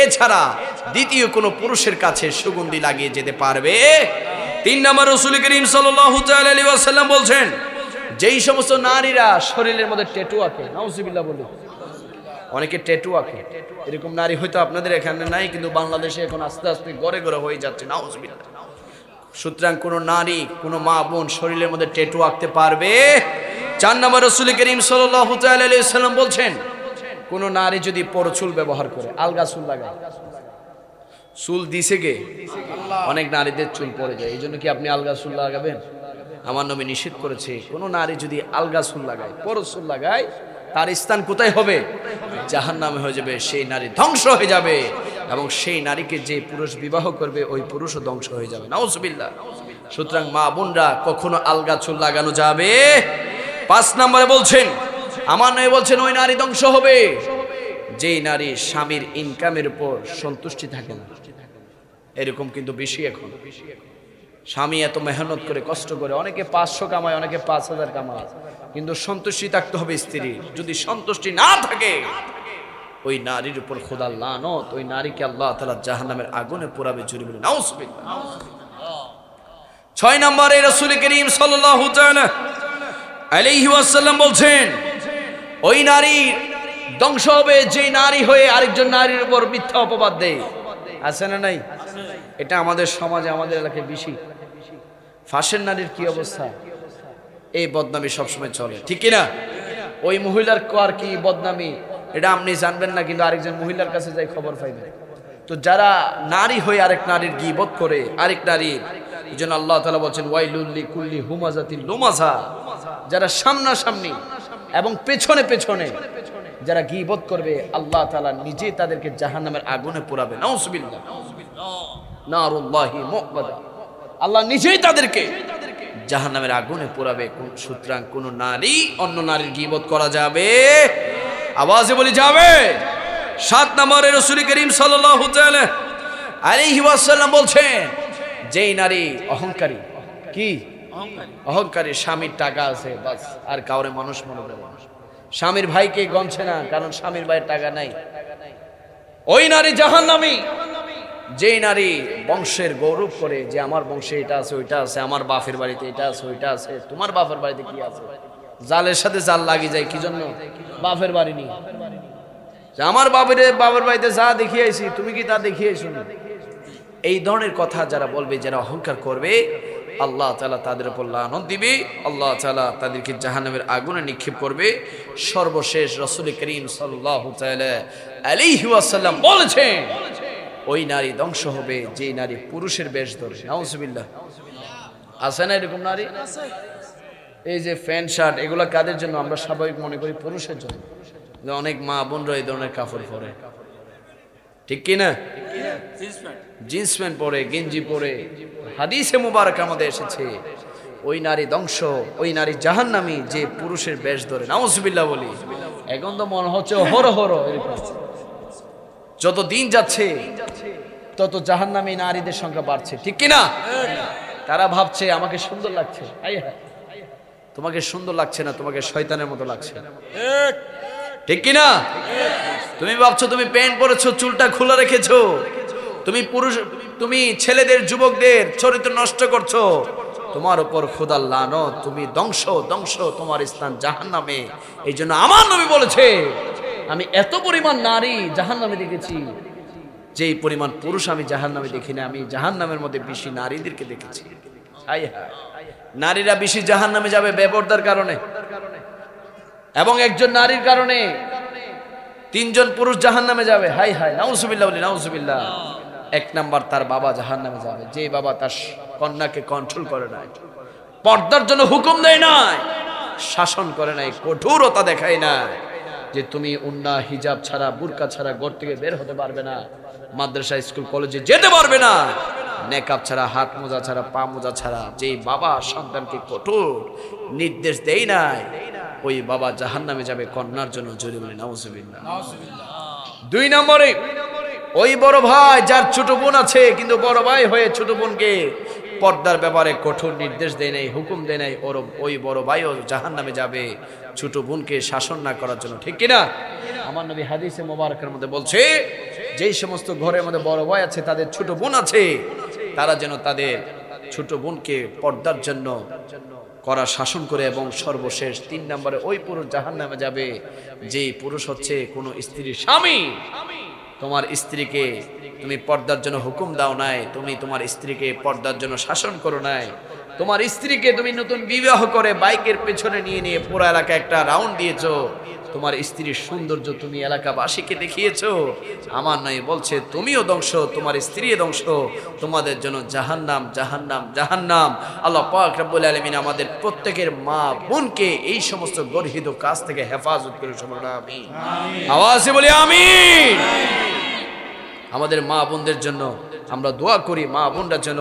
এছাড়া দ্বিতীয় কোনো পুরুষের কাছে সুগন্ধি লাগিয়ে যেতে পারবে। 3 নম্বর রাসূল করিম সাল্লাল্লাহু তাআলা আলাইহি ওয়াসাল্লাম বলছেন, যেই সমস্ত নারীরা শরীরের মধ্যে ট্যাটু আঁকে, নাউজুবিল্লাহ বলি, অনেকে ট্যাটু আঁকে, এরকম নারী হয়তো আপনাদের এখানে নাই, কিন্তু বাংলাদেশে এখন আস্তে আস্তে গড়ে গড়ে হয়ে যাচ্ছে, নাউজুবিল্লাহ। সুতরাং কোন নারী, কোন মা বোন শরীরের মধ্যে ট্যাটু আঁকতে পারবে? 4 নম্বর রাসূল করিম সাল্লাল্লাহু তাআলা আলাইহি ওয়াসাল্লাম বলছেন, কোন নারী যদি পরচুল ব্যবহার করে, আলগা চুল লাগায়, চুল দিছে গে, অনেক নারীদের চুল পড়ে যায়, এই জন্য কি আপনি আলগা চুল লাগাবেন? আমার নবী নিষেধ করেছে, কোন নারী যদি আলগা চুল লাগায়, পরচুল লাগায়, তার স্থান কোথায় হবে? জাহান্নামে হয়ে যাবে, সেই নারী ধ্বংস হয়ে যাবে, এবং সেই নারীকে যে পুরুষ বিবাহ করবে ওই পুরুষও ধ্বংস হয়ে যাবে, নাউজুবিল্লাহ। সুতরাং মা বোনরা কখনো আলগা চুল লাগানো যাবে? 5 নম্বরে বলছেন, আমার নবী বলছেন, ওই নারী ধ্বংস হবে যেই নারী স্বামীর ইনকামের উপর সন্তুষ্টি থাকে না। এরকম কিন্তু বেশি এখন, স্বামী এত মেহনত করে কষ্ট করে, অনেকে 500 কামায়, অনেকে 5000 কামায়, কিন্তু সন্তুষ্টি থাকতে হবে স্ত্রীর। যদি সন্তুষ্টি না থাকে, ওই নারীর উপর খোদার লানত, ওই নারীকে আল্লাহ তাআলা জাহান্নামের আগুনে পোড়াবে, জুড়ে বলে নাউজুবিল্লাহ। 6 নম্বরে রাসূল করিম সাল্লাল্লাহু তাআলা আলাইহি ওয়াসাল্লাম বলছেন, ওই নারী ধ্বংস হবে যে নারী হয়ে আরেকজন নারীর উপর মিথ্যা অপবাদ দেয়। আছে না নাই? এটা আমাদের সমাজে, আমাদের এলাকায় বেশি। ফাঁসের নারীর কি অবস্থা, এই বদনামি সবসময় চলে, ঠিক কিনা? ওই মহিলার কার কি বদনামি এটা আপনি জানবেন না, কিন্তু আরেকজন মহিলার কাছে যাই খবর পাইবেন। তো যারা নারী হয়ে আরেক নারীর গীবত করে, আরেক নারীর, এই জন্য আল্লাহ তাআলা বলছেন, ওয়াইলুল লিকুল্লি হুমাযাতিন লুমাযা, যারা সামনাসামনি এবং পেছনে পেছনে যারা গীবত করবে, আল্লাহ তাআলা নিজেই তাদেরকে জাহান্নামের আগুনে পোড়াবে, নাউজুবিল্লাহ, নারুল্লাহি মুকবাদা, আল্লাহ নিজেই তাদেরকে জাহান্নামের আগুনে পোড়াবে। সুতরাং কোন নারী অন্য নারীর গীবত করা যাবে? আওয়াজে বলি যাবে? 7 নম্বরে রাসূল করিম সাল্লাল্লাহু তাআলা আলাইহি ওয়াসাল্লাম বলছেন, যেই নারী অহংকারী, কি অহংকারী, স্বামীর টাকা আছে বাস, আর কাউরে মানুষ মনে করে না, স্বামীর ভাইকে গণছে না, কারণ স্বামীর ভাইয়ের টাকা নাই, ওই নারী জাহান্নামী। যেই নারী বংশের গৌরব করে যে আমার বংশে এটা আছে, ওইটা আছে, আমার বাপের বাড়িতে এটা আছে, ওইটা আছে, তোমার বাপের বাড়িতে কি আছে? জালের সাথে জাল লাগি যায়, কি জন্য? বাপের বাড়ি নেই, আমার বাপের বাড়িতে যা দেখিয়েছি তুমি কি তা দেখিয়েছো না? এই ধরনের কথা যারা বলবে, যারা অহংকার করবে, আল্লাহ তাআলা তাদের উপর লানত দিবে, আল্লাহ তাআলা তাদেরকে জাহান্নামের আগুনে নিক্ষেপ করবে। সর্বশেষ রাসূল করিম সাল্লাল্লাহু তাআলা আলাইহি ওয়াসাল্লাম বলেছেন, ওই নারী ধ্বংস হবে যে নারী পুরুষের বেশ ধরে, নাউজুবিল্লাহ। আছে না এরকম নারী? এই যে প্যান্ট শার্ট, এগুলো কাদের জন্য? আমরা স্বাভাবিক মনে করি পুরুষের জন্য, অনেক মা বোনরা এই ধরনের কাপড় পরে, ঠিক কিনা? জিন্স প্যান্ট পরে, গেঞ্জি পরে, হাদিসে মুবারক আমাদের এসেছে, ওই নারী ধ্বংস, ওই নারী জাহান্নামী যে পুরুষের বেশ ধরে, নাউজুবিল্লাহ বলি। এখন তো মনে হচ্ছে হর যত দিন যাচ্ছে তত জাহান্নামী নারীদের সংখ্যা বাড়ছে, ঠিক কিনা? তারা ভাবছে আমাকে সুন্দর লাগছে, তোমাকে সুন্দর লাগছে না, তোমাকে শয়তানের মতো লাগছে, ঠিক কিনা? তুমি ভাবছো তুমি প্যান্ট পরেছো, চুলটা খোলা রেখেছো, তুমি ছেলেদের, যুবকদের চরিত্র নষ্ট করছো, তোমার উপর খোদার লানত, তুমি ধ্বংস, তোমার স্থান জাহান্নামে। এই জন্য আমার নবী বলেছে, আমি এত পরিমাণ নারী জাহান্নামে দেখেছি, যেই পরিমাণ পুরুষ আমি জাহান্নামে দেখি না, আমি জাহান্নামের মধ্যে বেশি নারীদেরকে দেখেছি। নারীরা বেশি জাহান্নামে যাবে বেপরদার কারণে, এবং একজন নারীর কারণে 3 জন পুরুষ জাহান্নামে যাবে। হাই হাই, নাউজুবিল্লাহ বলি, নাউজুবিল্লাহ। 1 নাম্বার, তার বাবা জাহান্নামে যাবে, যে বাবা তার কন্যাকে কন্ট্রোল করে নাই, পর্দার জন্য হুকুম দেয় নাই, শাসন করে নাই, কঠোরতা দেখায় না, যে তুমি উন্না হিজাব ছাড়া, বুরকা ছাড়া ঘর থেকে বের হতে পারবে না, মাদ্রাসা, স্কুল, কলেজে যেতে পারবে না, নেকাব ছাড়া, হাত মোজা ছাড়া, পা মোজা ছাড়া, যেই বাবা সন্তানকে কঠোর নির্দেশ দেয় নাই, ওই বাবা জাহান্নামে যাবে কন্যার জন্য, জোরে বলে নাউজুবিল্লাহ। 2 নম্বরে, ওই বড় ভাই যার ছোট বোন আছে, কিন্তু বড় ভাই হয়ে ছোট বোনকে পর্দার ব্যাপারে কঠোর নির্দেশ দেয় নাই, হুকুম দেয় নাই, ওই বড় ভাইও জাহান্নামে যাবে ছোট বোনকে শাসন না করার জন্য, ঠিক কিনা? আমার নবী হাদিসে মুবারকের মধ্যে বলছে, যেই সমস্ত ঘরের মধ্যে বড় ভাই আছে, তাদের ছোট বোন আছে, তারা যেন তাদের ছোট বোনকে পর্দার জন্য করা শাসন করে, এবং সর্বশেষ 3 নম্বরে ওই পুরুষ জাহান্নামে যাবে যেই পুরুষ হচ্ছে কোনো স্ত্রীর স্বামী। তোমার স্ত্রীকে তুমি পর্দার জন্য হুকুম দাও নাই, তুমি তোমার স্ত্রীকে পর্দার জন্য শাসন করো নাই, তোমার স্ত্রীকে তুমি নতুন বিবাহ করে বাইকের পেছনে নিয়ে নিয়ে পুরো এলাকা একটা রাউন্ড দিয়েছো, তোমার স্ত্রীর সৌন্দর্য তুমি এলাকাবাসীকে দেখিয়েছো। আমার নয় বলছে তুমিও ধ্বংস, তোমার স্ত্রীও ধ্বংস, তোমাদের জন্য জাহান্নাম জাহান্নাম জাহান্নাম। আল্লাহ পাক রব্বুল আলামিন আমাদের প্রত্যেকের মা বোনকে এই সমস্ত গর্হিত কাজ থেকে হেফাজত করে, আমিন। আওয়াজে বলি আমিন। আমাদের মা বোনদের জন্য আমরা দোয়া করি, মা বোনরা যেন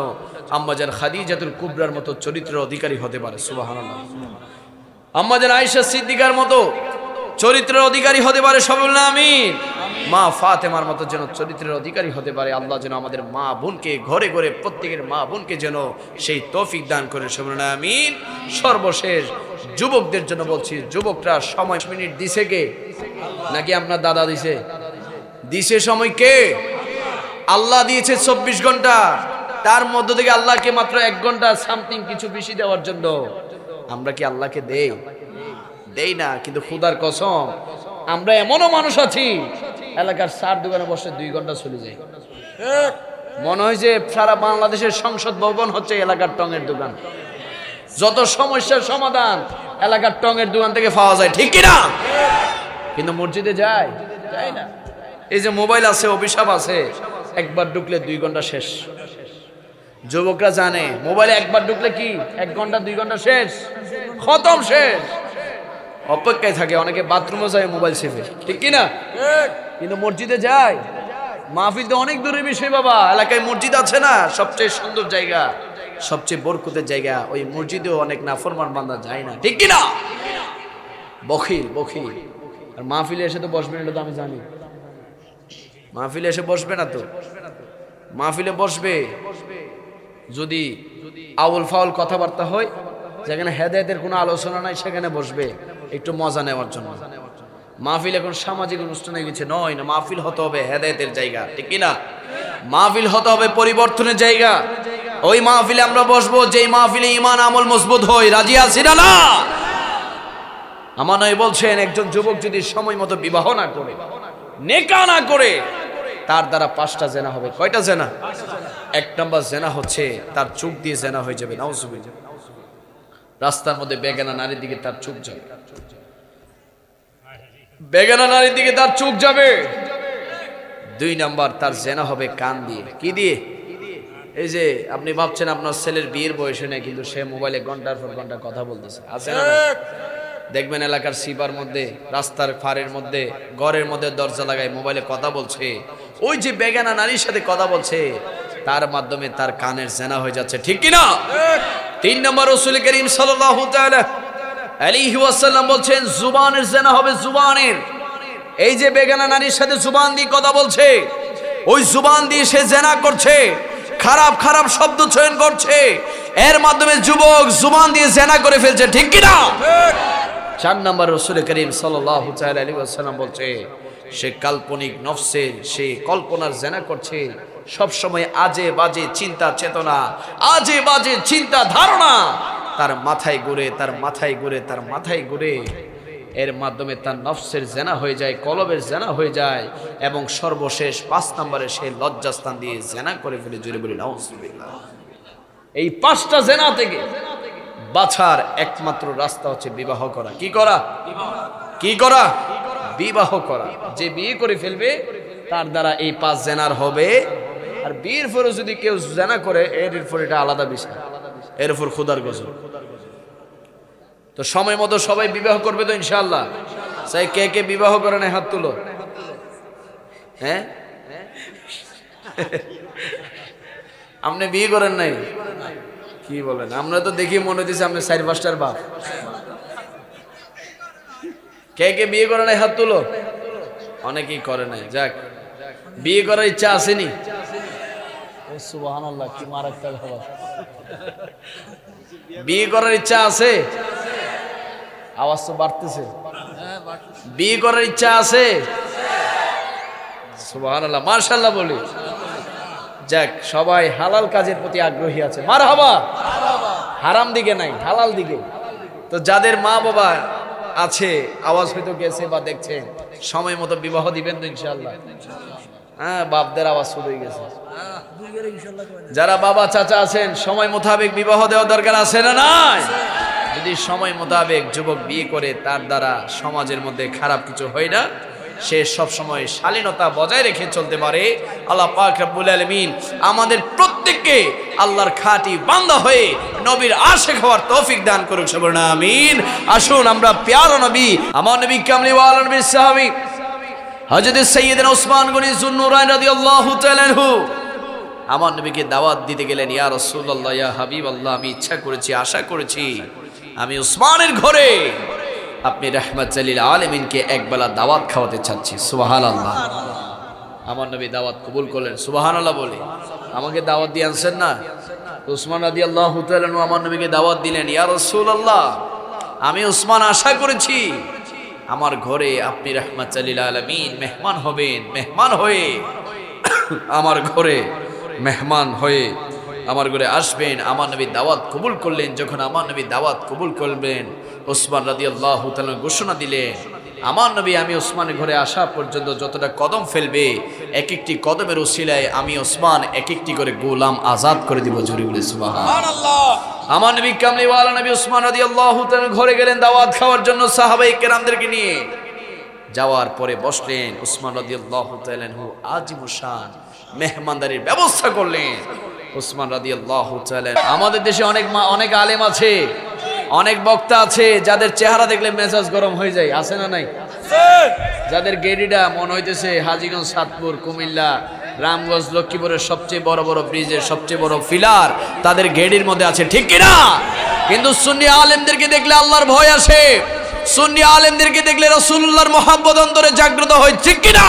আম্মাজান খাদিজাতুল কুবরার মতো চরিত্রের অধিকারী হতে পারে, সুবহানাল্লাহ। আম্মাজান আয়েশা সিদ্দিকার মতো চরিত্রের অধিকারী হতে পারে, সবাই বলুন আমিন। মা ফাতেমার মতো যেন চরিত্রের অধিকারী হতে পারে। আল্লাহ যেন আমাদের মা বোনকে ঘরে ঘরে প্রত্যেকের মা বোনকে যেন সেই তৌফিক দান করে, সবাই বলুন আমিন। সর্বশেষ যুবকদের জন্য বলছি, যুবকরা সময় মিনিট দিছে কে? নাকি আপনার দাদা দিছে? দিছে সময় কে? আল্লাহ দিয়েছে 24 ঘন্টা, তার মধ্য থেকে আল্লাহকে মাত্র 1 ঘন্টা সামথিং কিছু বেশি দেওয়ার জন্য আমরা কি আল্লাহকে দেই না? কিন্তু খুদার কসম আমরা এমনও মানুষ আছি এলাকার 4 দোকানে বসে 2 ঘন্টা চলে যায়, মনে হয় যে সারা বাংলাদেশের সংসদ ভবন হচ্ছে এলাকার টঙের দোকান। যত সমস্যার সমাধান এলাকার টঙের দোকান থেকে পাওয়া যায়, ঠিক কিনা? কিন্তু মসজিদে যায় না। এই যে মোবাইল আছে, অভিশাপ আছে, একবার ঢুকলে 2 ঘন্টা শেষ। যুবকরা জানে মোবাইলে একবার ঢুকলে কি 1 ঘন্টা 2 ঘন্টা শেষ, খতম, শেষ। অপেক্ষায় থাকে, অনেকে বাথরুমে যায় মোবাইল সেভে, ঠিক কিনা? কিন্তু মসজিদে যায়। মাহফিল তো অনেক দূরের বিষয় বাবা, এলাকায় মসজিদ আছে না, সবচেয়ে সুন্দর জায়গা, সবচেয়ে বরকতের জায়গা, ওই মসজিদেও অনেক নাফরমান বান্দা যায় না, ঠিক কিনা? বখিল। আর মাহফিলে এসে তো বসবে না, এটা তো আমি জানি। মাহফিলে এসে বসবে না তো, মাহফিলে বসবে যদি আউল ফাউল কথাবার্তা হয়, যেখানে হেদায়েতের কোনো আলোচনা নাই সেখানে বসবে একটু মজা নেওয়ার জন্য। মাহফিল এখন সামাজিক অনুষ্ঠানে গেছে নয় না, মাহফিল হতে হবে হেদায়েতের জায়গা, ঠিক কিনা? মাহফিল হতে হবে পরিবর্তনের জায়গা। ওই মাহফিলে আমরা বসবো যেই মাহফিলে ঈমান আমল মজবুত হয়। রাজি আছি না? আমার নয় বলছেন একজন যুবক যদি সময় মতো বিবাহ না করে, নেকা না করে, তার দ্বারা 5টা জেনা হবে। কয়টা জেনা? 1 নম্বর জেনা হচ্ছে তার চোখ দিয়ে জেনা হয়ে যাবে, নাউজুবিল্লাহ। রাস্তার মধ্যে বেগানা নারীর দিকে তার চোখ যাবে, বেগানা নারীর দিকে তার চোখ যাবে। 2 নম্বর তার জেনা হবে কান দিয়ে। কি দিয়ে? এই যে আপনি ভাবছেন আপনার ছেলের বিয়ের বয়সে নেই, কিন্তু সে মোবাইলে ঘন্টার পর ঘন্টা কথা বলতেছে, আছে না? দেখবেন এলাকার সিবার মধ্যে, রাস্তার ফারের মধ্যে, ঘরের মধ্যে দরজা লাগায় মোবাইলে কথা বলছে। ওই যে বেগানা নারীর সাথে কথা বলছে, তার মাধ্যমে তার কানের জেনা হয়ে যাচ্ছে, ঠিক কিনা? 3 নম্বর রাসূল করিম সাল্লাল্লাহু তাআলা আলাইহি ওয়াসাল্লাম বলছেন জুবানের জেনা হবে, জুবানের। এই যে বেগানা নারীর সাথে জুবান দিয়ে কথা বলছে, ওই জুবান দিয়ে সে জেনা করছে, খারাপ খারাপ শব্দ চয়ন করছে, এর মাধ্যমে যুবক জুবান দিয়ে জেনা করে ফেলছে, ঠিক কিনা? 4 নম্বর রাসূল করিম সাল্লাল্লাহু তাআলা আলাইহি ওয়াসাল্লাম বলছে সে কাল্পনিক নফসের, সে কল্পনার জেনা করছে। সব সময় আজে বাজে চিন্তা চেতনা, আজে বাজে চিন্তা ধারণা তার মাথায় ঘুরে, এর মাধ্যমে তার নফসের জেনা হয়ে যায়, কলবের জেনা হয়ে যায়, এবং সর্বশেষ 5 নম্বরে সে লজ্জাস্থান দিয়ে জেনা করে ফেলে। জোরে বলি নাউজুবিল্লাহ। এই 5টা জেনা থেকে বাঁচার একমাত্র রাস্তা হচ্ছে বিবাহ করা। কি করা? বিবাহ করা। যে বিয়ে করে ফেলবে তার দ্বারা এই 5 জেনার হবে। আর বিয়ের পরে যদি কেউ জেনা করে, এর উপর এটা আলাদা বিষয়, এর উপর খুদার গজব। তো সময় মতো সবাই বিবাহ করবে তো ইনশাআল্লাহ। সেই কে বিবাহ করে না হাত তুলো। হ্যাঁ, আপনি বিয়ে করেন নাই? কি বলেন? আমরা তো দেখি মনে হচ্ছে আপনি 4-5টার বাপ। কে বিয়ে করে নাই হাত তুলো। অনেকেই করে নাই। যাক, বিয়ে করার ইচ্ছা আসেনি? সুবহানাল্লাহ, কি মারাত্মক খবর। বিয়ে করার ইচ্ছা আছে? আওয়াজ তো বাড়তেছে। বিয়ে করার ইচ্ছা আছে? সুবহানাল্লাহ, মাশাআল্লাহ বলি। যাক, সবাই হালাল কাজের প্রতি আগ্রহী আছে। মারহাবা। হারাম দিকে নাই, হালাল দিকে। তো যাদের মা বাবা আছে, আওয়াজ হয়তো গেছে বা দেখছেন, সময় মতো বিবাহ দিবেন তো ইনশাআল্লাহ? হ্যাঁ, বাপদের আওয়াজ শুরু হয়ে গেছে। যারা বাবা চাচা আছেন, সময় মোতাবেক বিবাহ দেওয়া দরকার আছে না নাই? যদি সময় মোতাবেক যুবক বিয়ে করে, তার দ্বারা সমাজের মধ্যে খারাপ কিছু হয় না, সে সব সময় শালীনতা বজায় রেখে চলতে পারে। আল্লাহ পাক রব্বুল আলামিন আমাদের প্রত্যেককে আল্লাহর খাঁটি বান্দা হয়ে নবীর আশিক হওয়ার তৌফিক দান করুক, সবাই বলুন আমিন। আসুন আমরা প্যারা নবী, আমার নবী কামলিওয়ালা নবীর সাহাবী হযরত সাইয়্যিদনা উসমান গনি যুন্নুরাইন রাদিয়াল্লাহু তাআলা আনহু আমার নবীকে দাওয়াত দিতে গেলেন। ইয়া রাসূলুল্লাহ, ইয়া হাবিবাল্লাহ, আমি ইচ্ছা করেছি, আশা করেছি আমি উসমানের ঘরে আপনি রাহমাতুল লিল আলামিনকে একবেলা দাওয়াত খাওয়াতে চাচ্ছি। সুবহানাল্লাহ। আমার নবী দাওয়াত কবুল করলেন, সুবহানাল্লাহ বলে। আমাকে দাওয়াত দিয়ে আনছেন না? উসমান রাদিয়াল্লাহু তাআলা আনহু আমার নবীকে দাওয়াত দিলেন। ইয়া রাসূলুল্লাহ, আমি উসমান আশা করেছি আমার ঘরে আপনি রাহমাতুল লিল আলামিন মেহমান হবেন, মেহমান হয়ে আমার ঘরে মেহমান হয়ে আমার ঘরে আসবেন। আমার নবী দাওয়াত কবুল করলেন। যখন আমার নবী দাওয়াত কবুল করবেন, ওসমান রাদিয়াল্লাহু তাআলা ঘোষণা দিলেন, আমার নবী আমি ওসমানের ঘরে আসা পর্যন্ত যতটা কদম ফেলবে, এক একটি কদমের উসিলায় আমি ওসমান এক একটি করে গোলাম আজাদ করে দিব। জোরে বলে সুবহানাল্লাহ। আমার নবী কামলিওয়ালা নবী ওসমান রাদিয়াল্লাহু তাআলা ঘরে গেলেন দাওয়াত খাওয়ার জন্য সাহাবায়ে কেরামদেরকে নিয়ে। যাওয়ার পরে বসলেন। ওসমান রাদিয়াল্লাহু তাআলা আজিমুশান মেহমানদারির ব্যবস্থা করলেন। ওসমান রাদিয়াল্লাহু তাআলা, আমাদের দেশে অনেক আলেম আছে, অনেক বক্তা আছে, যাদের চেহারা দেখলে মেজাজ গরম হয়ে যায়, আছে না নাই? যাদের গেড়িটা মনে হইতেছে হাজীগঞ্জ, সাতপুর, কুমিল্লা, রামগঞ্জ, লক্ষ্মীপুরের সবচেয়ে বড় বড় ব্রিজের সবচেয়ে বড় ফিলার তাদের গেড়ির মধ্যে আছে, ঠিক কিনা? কিন্তু সুন্নি আলেমদেরকে দেখলে আল্লাহর ভয় আসে, সুন্নি আলেমদেরকে দেখলে রাসূলুল্লাহর মহব্বত অন্তরে জাগ্রত হয়, ঠিক কিনা?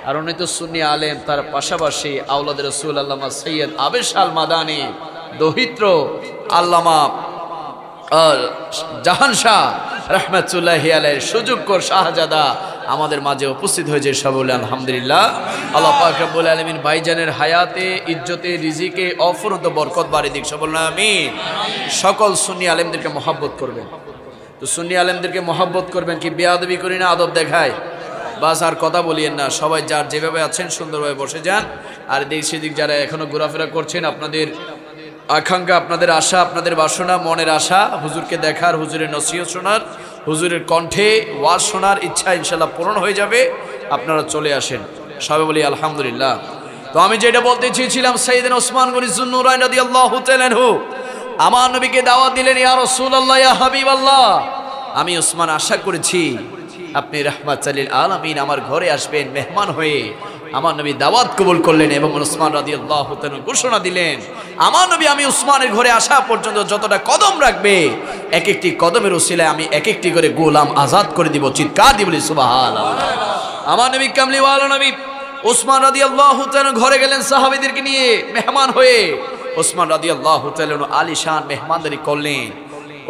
আর উনি তো সুন্নি আলেম, তার পাশাপাশি আওলাদ রাসূল আল্লামা সৈয়দ আবেশ আল মাদানী, দহিত্র আল্লামা জাহান শাহ রাহমাতুল্লাহি আলাইহির সুযোগ্য শাহজাদা আমাদের মাঝে উপস্থিত হয়েছে। সব বলে আলহামদুলিল্লাহ। আল্লাহ পাক রব্বুল আলামিন ভাইজানের হায়াতে, ইজ্জতে, রিজিকে অফুরন্ত বরকত বাড়ি দিক। সব বলেন আমিন। সকল সুন্নি আলেমদেরকে মহব্বত করবেন। তো সুন্নি আলেমদেরকে মহব্বত করবেন কি বেয়াদবি করি না, আদব দেখায়? বাস আর কথা বলিয়েন না, সবাই যার যেভাবে আছেন সুন্দরভাবে বসে যান। আর দিক সেদিক যারা এখনো ঘোরাফেরা করছেন, আপনাদের আকাঙ্ক্ষা, আপনাদের আশা, আপনাদের বাসনা, মনের আশা হুজুরকে দেখার, হুজুরের নসিহত শোনার, হুজুরের কণ্ঠে ওয়াজ শোনার ইচ্ছা ইনশাআল্লাহ পূরণ হয়ে যাবে। আপনারা চলে আসেন, সবাই বলি আলহামদুলিল্লাহ। তো আমি যেটা বলতে চেয়েছিলাম, সাইয়েদনা ওসমান গনি যুন্নুরাইন রাদিয়াল্লাহু তাআলা আনহু আমার নবীকে দাওয়াত দিলেন। ইয়া রাসূলুল্লাহ, ইয়া হাবিবাল্লাহ, আমি ওসমান আশা করেছি আপনি রাহমাতুল লিল আলামিন আমার ঘরে আসবেন মেহমান হয়ে। আমার নবী দাওয়াত কবুল করলেন এবং ওসমান রাদিয়াল্লাহু তাআলা ঘোষণা দিলেন, আমার নবী আমি ওসমানের ঘরে আসা পর্যন্ত যতটা কদম রাখবে, এক একটি কদমের উসিলায় আমি এক একটি করে গোলাম আজাদ করে দিব। চিৎকার দিয়ে বলি সুবহানাল্লাহ। আমার নবী কামলিওয়ালা নবী ওসমান রাদিয়াল্লাহু তাআলা ঘরে গেলেন সাহাবীদেরকে নিয়ে মেহমান হয়ে। ওসমান রাদিয়াল্লাহু তাআলা আলিশান মেহমানদারি করলেন।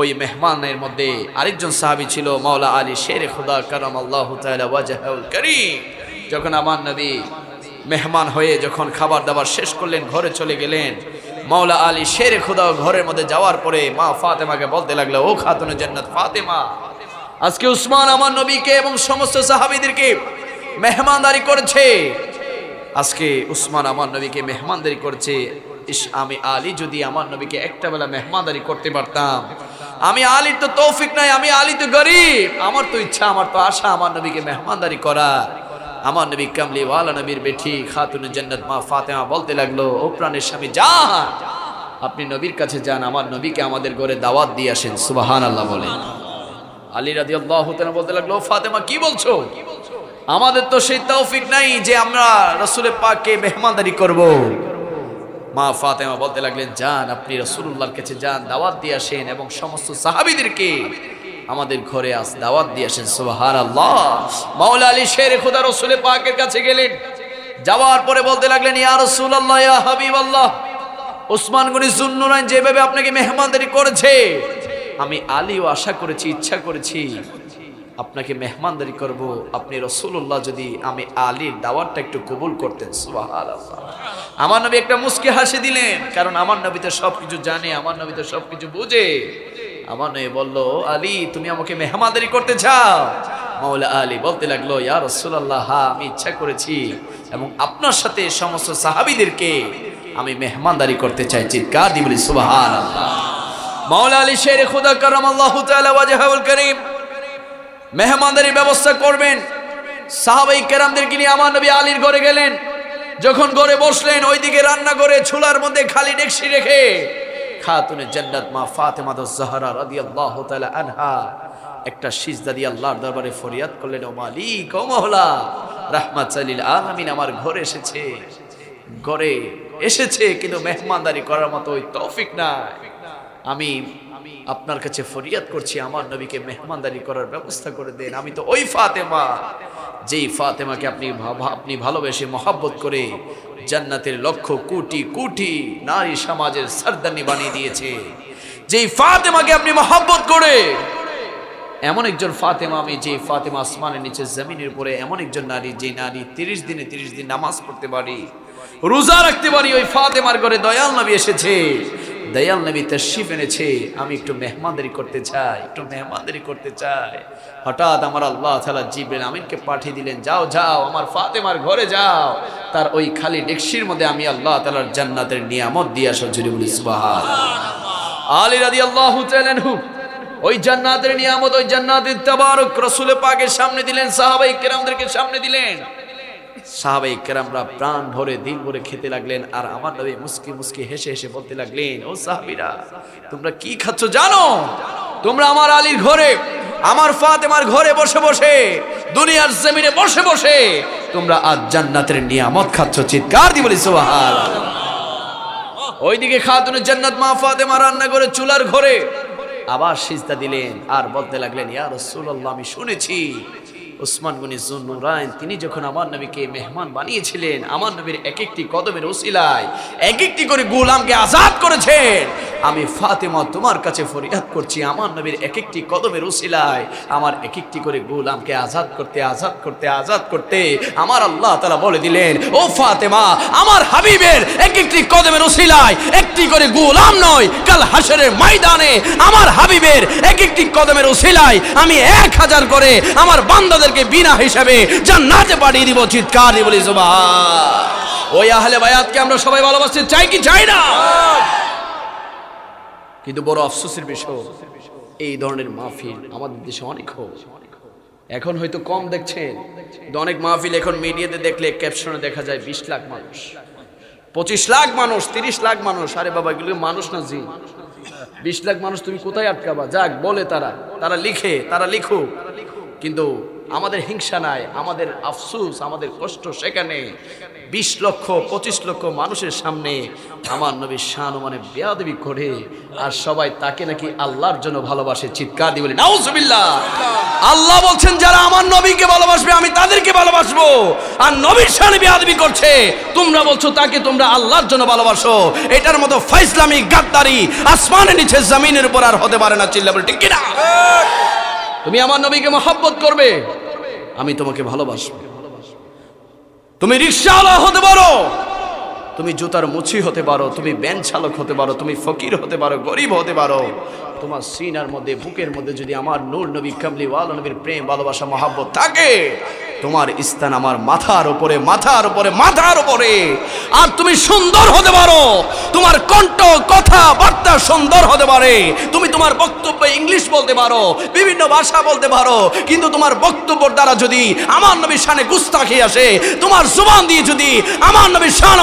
ওই মেহমানের মধ্যে আরেকজন সাহাবী ছিল, মাওলা আলী শের খুদা কারামাল্লাহু তাআলা ওয়াজহুল কারীম। যখন আমার নবী মেহমান হয়ে যখন খাবার দাবার শেষ করলেন, ঘরে চলে গেলেন, মাওলা আলী শের খুদা ঘরের মধ্যে যাওয়ার পরে মা ফাতেমাকে বলতে লাগলো, ও খাতুনে জান্নাত ফাতেমা, আজকে উসমান আমার নবীকে এবং সমস্ত সাহাবীদেরকে মেহমানদারি করেছে। আজকে উসমান আমার নবীকে মেহমানদারি করেছে। আমি আলী যদি আমার নবীকে একটা বেলা মেহমানদারি করতে পারতাম। আমি আলীর তো তৌফিক নাই, আমি আলী তো গরিব, আমার তো ইচ্ছা, আমার তো আশা আমার নবীকে মেহমানদারি করা। আমার নবী কামলিওয়ালা নবীর বেটি খাতুনে জান্নাত মা ফাতেমা বলতে লাগলো, ও প্রাণের স্বামী যান, আপনি নবীর কাছে যান, আমার নবীকে আমাদের ঘরে দাওয়াত দিয়ে আসেন। সুবহানাল্লাহ বলেন। আলী রাদিয়াল্লাহু তাআলা বলতে লাগলো, ফাতেমা কি বলছো? আমাদের তো সেই তৌফিক নাই যে আমরা রাসূলের পাককে মেহমানদারি করব। মা ফাতেমা বলতে লাগলেন, যান, আপনি রাসূলুল্লাহর কাছে যান, দাওয়াত দিয়ে আসেন এবং সমস্ত সাহাবীদেরকে আমাদের ঘরে আস দাওয়াত দিয়ে আসেন। সুবহানাল্লাহ। মাওলা আলী শের খুদা রাসূলের পাকের কাছে গেলেন। যাওয়ার পরে বলতে লাগলেন, ইয়া রাসূলুল্লাহ, ইয়া হাবিবাল্লাহ, ওসমান গনি যুন্নুরাইন যেভাবে আপনাকে মেহমানদারি করেছে, আমি আলীও আশা করেছি, ইচ্ছা করেছি আপনাকে মেহমানদারি করব। আপনি রাসূলুল্লাহ যদি আমি আলীর দাওয়াতটা একটু কবুল করতেন। সুবহানাল্লাহ। আমার নবী একটা মুস্কি হাসি দিলেন, কারণ আমার নবী তো সবকিছু জানে, আমার নবী তো সবকিছু বুঝে। আমার নবী বলল, আলী তুমি আমাকে মেহমানদারি করতে চাও? মাওলা আলী বলতে লাগলো, ইয়া রাসূলুল্লাহ, হ্যাঁ আমি ইচ্ছা করেছি এবং আপনার সাথে সমস্ত সাহাবীদেরকে আমি মেহমানদারি করতে চাই। চিৎকার দিয়ে বলি সুবহানাল্লাহ। মাওলা আলী শের খুদা কারামাল্লাহু তাআলা ওয়াজহুল কারীম মেহমানদারির ব্যবস্থা করবেন। সাহাবায়ে কেরামদেরকে নিয়ে আমার নবী আলীর ঘরে গেলেন। যখন ঘরে বসলেন, ওইদিকে রান্না করে চুলার মধ্যে খালি ডেকসি রেখে খাতুনে জান্নাত মা ফাতেমা আয-জাহরা রাদিয়াল্লাহু তাআলা আনহা একটা সিজদা দিয়ে আল্লাহর দরবারে ফরিয়াদ করলেন, ও মালিক, ও মওলা, রাহমাতাল লিল আলামিন আমার ঘরে এসেছে কিন্তু মেহমানদারি করার মতো ওই তৌফিক নাই। আমি আপনার কাছে ফরিয়াদ করছি, আমার নবীকে মেহমানদারি করার ব্যবস্থা করে দেন। আমি তো ওই ফাতেমা, যেই ফাতেমাকে আপনি ভালোবেসে মহব্বত করে জান্নাতের লক্ষ কোটি কোটি নারী সমাজের সরদারনি বানিয়ে দিয়েছে, যেই ফাতেমাকে আপনি মহব্বত করে, এমন একজন ফাতেমা আমি, যে ফাতেমা আসমানের নিচে জমিনের উপরে, এমন একজন নারী, যে নারী 30 দিনে 30 দিন নামাজ পড়তে পারি, রোজা রাখতে পারি, ওই ফাতেমার ঘরে দয়াল নবী এসেছে, দয়াল নবী তাশরীফ এনেছে। আমি একটু মেহমানদারি করতে চাই। হঠাৎ আমার আল্লাহ তাআলা জিবরিল আমিনকে পাঠিয়ে দিলেন, যাও আমার ফাতেমার ঘরে যাও, তার ওই খালি ডেকসির মধ্যে আমি আল্লাহ তাআলার জান্নাতের নিয়ামত দিয়ে আসো। জোরে বলি সুবহানাল্লাহ। আলী রাদিয়াল্লাহু তাআলা আনহু ওই জান্নাতের নিয়ামত, ওই জান্নাতের তাবারক রাসূল পাকের সামনে দিলেন, সাহাবায়ে কেরামদেরকে সামনে দিলেন। সাহাবায়ে কেরামরা প্রাণ ভরে দিল ভরে খেতে লাগলেন, আর আমার নবী মুস্কি হেসে বলতে লাগলেন, ও সাহাবীরা, তোমরা কি খাচ্ছ জানো? তোমরা আমার আলীর ঘরে, আমার ফাতেমার ঘরে বসে দুনিয়ার জমিনে বসে তোমরা আজ জান্নাতের নিয়ামত খাচ্ছ। চিৎকার দিয়ে বলি সুবহানাল্লাহ। ওইদিকে খাতুনে জান্নাত মা ফাতেমা রান্না করে চুলার ঘরে আবার সিজদা দিলেন আর বলতে লাগলেন, ইয়া রাসূলুল্লাহ, আমি শুনেছি উসমান গনি যুন্নুরাইন তিনি যখন আমার নবীকে মেহমান বানিয়েছিলেন, আমার নবীর এক একটি কদমের ওসিলায় এক একটি করে গোলামকে আজাদ করেছেন। আমি ফাতেমা তোমার কাছে ফরিয়াদ করছি, আমার নবীর এক একটি কদমের ওসিলায় আমার এক একটি করে গোলামকে আজাদ করতে আমার আল্লাহ তাআলা বলে দিলেন, ও ফাতেমা, আমার হাবিবের এক একটি কদমের ওসিলায় একটি করে গোলাম নয়, কাল হাশরের ময়দানে আমার হাবিবের এক একটি কদমের ওসিলায় আমি 1000 করে আমার বান্দাদেরকে বিনা হিসাবে জান্নাতে পাঠিয়ে দিব। চিৎকার দিয়ে বলি সুবহানাল্লাহ। ওই আহলে বায়াতকে আমরা সবাই ভালোবাসতে চাই কি চাই না? কিন্তু বড় আফসোসের বিষয়, এই ধরনের মাহফিল আমাদের দেশে অনেক হোক। এখন হয়তো কম দেখছেন, কিন্তু অনেক মাহফিল এখন মিডিয়াতে দেখলে ক্যাপশনে দেখা যায় 20 লাখ মানুষ, 25 লাখ মানুষ, 30 লাখ মানুষ। আরে বাবা, এগুলো মানুষ না জি। 20 লাখ মানুষ তুমি কোথায় আটকাবা? যাক বলে তারা লিখুক, কিন্তু আমাদের হিংসা নাই, আমাদের আফসোস, আমাদের কষ্ট সেখানে 20 লক্ষ 25 লক্ষ মানুষের সামনে আমার নবীর শান বেয়াদবি করে, আর সবাই তাকে নাকি আল্লাহর জন্য ভালোবাসে। চিৎকার দিয়ে বলি নাউজুবিল্লাহ। আল্লাহ বলছেন, যারা আমার নবীকে ভালোবাসবে আমি তাদেরকে ভালোবাসবো, আর নবীর শানে বেয়াদবি করছে, তোমরা বলছো তাকে তোমরা আল্লাহর জন্য ভালোবাসো। এটার মতো ফাইজলামি গাদ্দারি আসমানের নিচে জমিনের উপর আর হতে পারে না। চিল্লা বলি ঠিক কি না? তুমি আমার নবীকে মহব্বত করবে, আমি তোমাকে ভালোবাসবো। তুমি রিকশাওয়ালা হতে পারো, তুমি জুতার মুচি হতে পারো, তুমি ভ্যান চালক হতে পারো, তুমি ফকির হতে পারো, গরিব হতে পারো, তোমার সিনার মধ্যে, বুকের মধ্যে যদি আমার নূর নবী কামলিওয়ালা নবীর প্রেম ভালোবাসা মহব্বত থাকে, তোমার স্থান আমার মাথার উপরে। আর তুমি সুন্দর হতে পারো, তোমার কণ্ঠ কথা বার্তা সুন্দর হতে পারে, তুমি তোমার বক্তব্যে ইংলিশ বলতে পারো, বিভিন্ন ভাষা বলতে পারো, কিন্তু তোমার বক্তব্যের দ্বারা যদি আমার নবীর শানে গুস্তাখি আসে, তোমার জুবান দিয়ে যদি আমার নবীর শান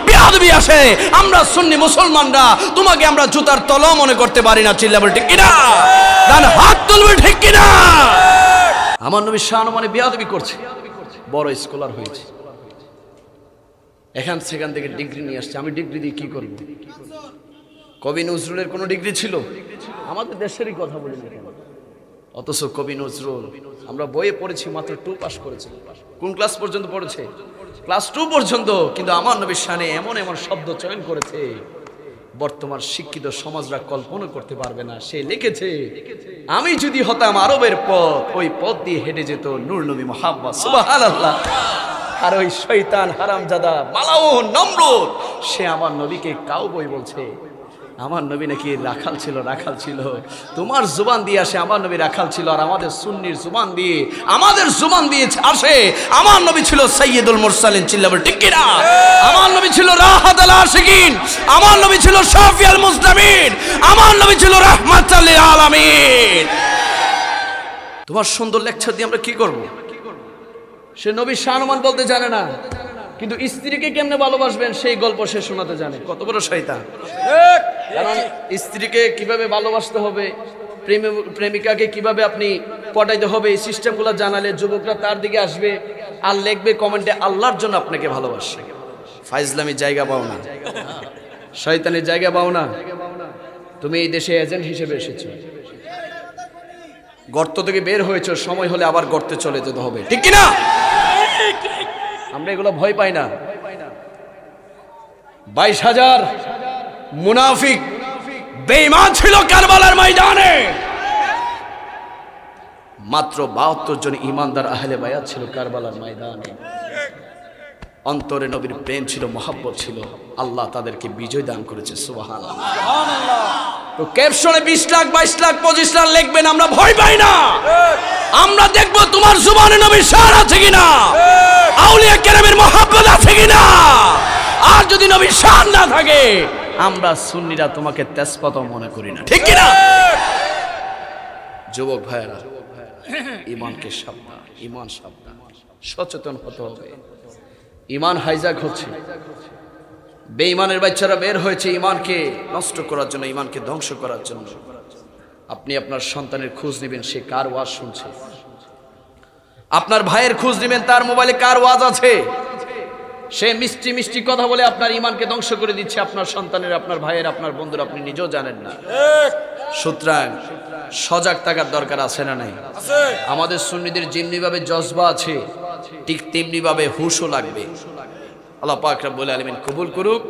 বেয়াদবি আসে, আমরা সুন্নি মুসলমানরা তোমাকে আমরা জুতার তলা মনে করতে পারি না। চিল্লা বল ঠিক কিনা? হাত তুলবে ঠিক কিনা? আমার নবীর শান বেয়াদবি করছে, বড় স্কলার হয়েছে, এখান সেখান থেকে ডিগ্রি নিয়ে আসছে। আমি ডিগ্রি দিয়ে কি করব? কবি নজরুলের কোনো ডিগ্রি ছিল? আমাদের দেশেরই কথা বলি না কেন? অথচ কবি নজরুল আমরা বইয়ে পড়েছি মাত্র 2 পাস করেছে। কোন ক্লাস পর্যন্ত পড়েছে? ক্লাস 2 পর্যন্ত। কিন্তু আমার নবীর শানে এমন শব্দ চয়ন করেছে, বর্তমান শিক্ষিত সমাজরা কল্পনা করতে পারবে না। সে লিখেছে, আমি যদি হতাম আরবের পথ, ওই পথ দিয়ে হেঁটে যেত নূর নবী মুহাম্মদ। সুবহানাল্লাহ। আর ওই শয়তান হারামজাদা মালাউন নমরুদ সে আমার নবীকে কাউবয় বলছে। আমার নবী নাকি রাখাল ছিল। তোমার জুবান দিয়ে আসে আমার নবী রাখাল ছিল, আর আমাদের সুন্নির জুবান দিয়ে আসে আমার নবী ছিল সাইয়্যিদুল মুরসালিন। চিল্লাবেন ঠিক কি না? আমার নবী ছিল রাহাতুল আশিকিন, আমার নবী ছিল শাফিউল মুজলামিন, আমার নবী ছিল রাহমাতুল লিল আলামিন। তোমার সুন্দর লেকচার দিয়ে আমরা কি করব? সে নবী শানমান বলতে জানে না, কিন্তু স্ত্রীকে কেমনে ভালোবাসবেন সেই গল্প সে শোনাতে জানে। কত বড় শয়তান! কারণ স্ত্রীকে কিভাবে ভালোবাসতে হবে, প্রেমিকাকে কিভাবে আপনি পটাইতে হবে, এই সিস্টেমগুলো জানালে যুবকরা তার দিকে আসবে আর লিখবে কমেন্টে আল্লাহর জন্য আপনাকে ভালোবাসে। ফাইজলামির জায়গা পাও না, শয়তানের জায়গা পাও না। তুমি এই দেশে এজেন্ট হিসেবে এসেছো, গর্ত থেকে বের হয়েছো, সময় হলে আবার গর্তে চলে যেতে হবে, ঠিক কিনা? আমরা এগুলো ভয় পাই না। 22,000 মুনাফিক বেঈমান ছিল কারবালার ময়দানে, মাত্র 72 জন ইমানদার আহলে বায়াত ছিল কারবালার ময়দানে। অন্তরে নবীর প্রেম ছিল, মহব্বত ছিল, আল্লাহ তাদেরকে বিজয় দান করেছে। সুবহানাল্লাহ। তো ক্যাপশনে 20 লাখ 22 লাখ 25 লাখ লিখবেন, আমরা ভয় পাই না। আমরা দেখবো তোমার জুবানে নবীর শান আছে কিনা, আউলিয়া কেরামের মহব্বত আছে কিনা। আর যদি নবীর শান না থাকে, আমরা সুন্নিরা তোমাকে তেজপাত মনে করি না, ঠিক কিনা? যুবক ভাইরা, ঈমানকে সাবধান, ঈমান সাবধান, সচেতন হতে হবে। ঈমান হাইজ্যাক হচ্ছে, বেঈমানের বাচ্চারা বের হয়েছে ঈমানকে নষ্ট করার জন্য, ঈমানকে ধ্বংস করার জন্য। আপনি আপনার সন্তানের খোঁজ নেবেন সে কার ওয়াজ শুনছে, আপনার ভাইয়ের খোঁজ নেবেন তার মোবাইলে কার ওয়াজ আছে। সে মিষ্টি মিষ্টি কথা বলে আপনার ঈমানকে ধ্বংস করে দিচ্ছে, আপনার সন্তানের, আপনার ভাইয়ের, আপনার বন্ধুর, আপনি নিজেও জানেন না। সুতরাং সজাগ থাকার দরকার আছে না নাই? আমাদের সুন্নিদের যেমনি ভাবে জজবা আছে, ঠিক তেমনি ভাবে হুশও লাগবে। আল্লাহ পাক রব্বুল আলামিন কবুল করুক।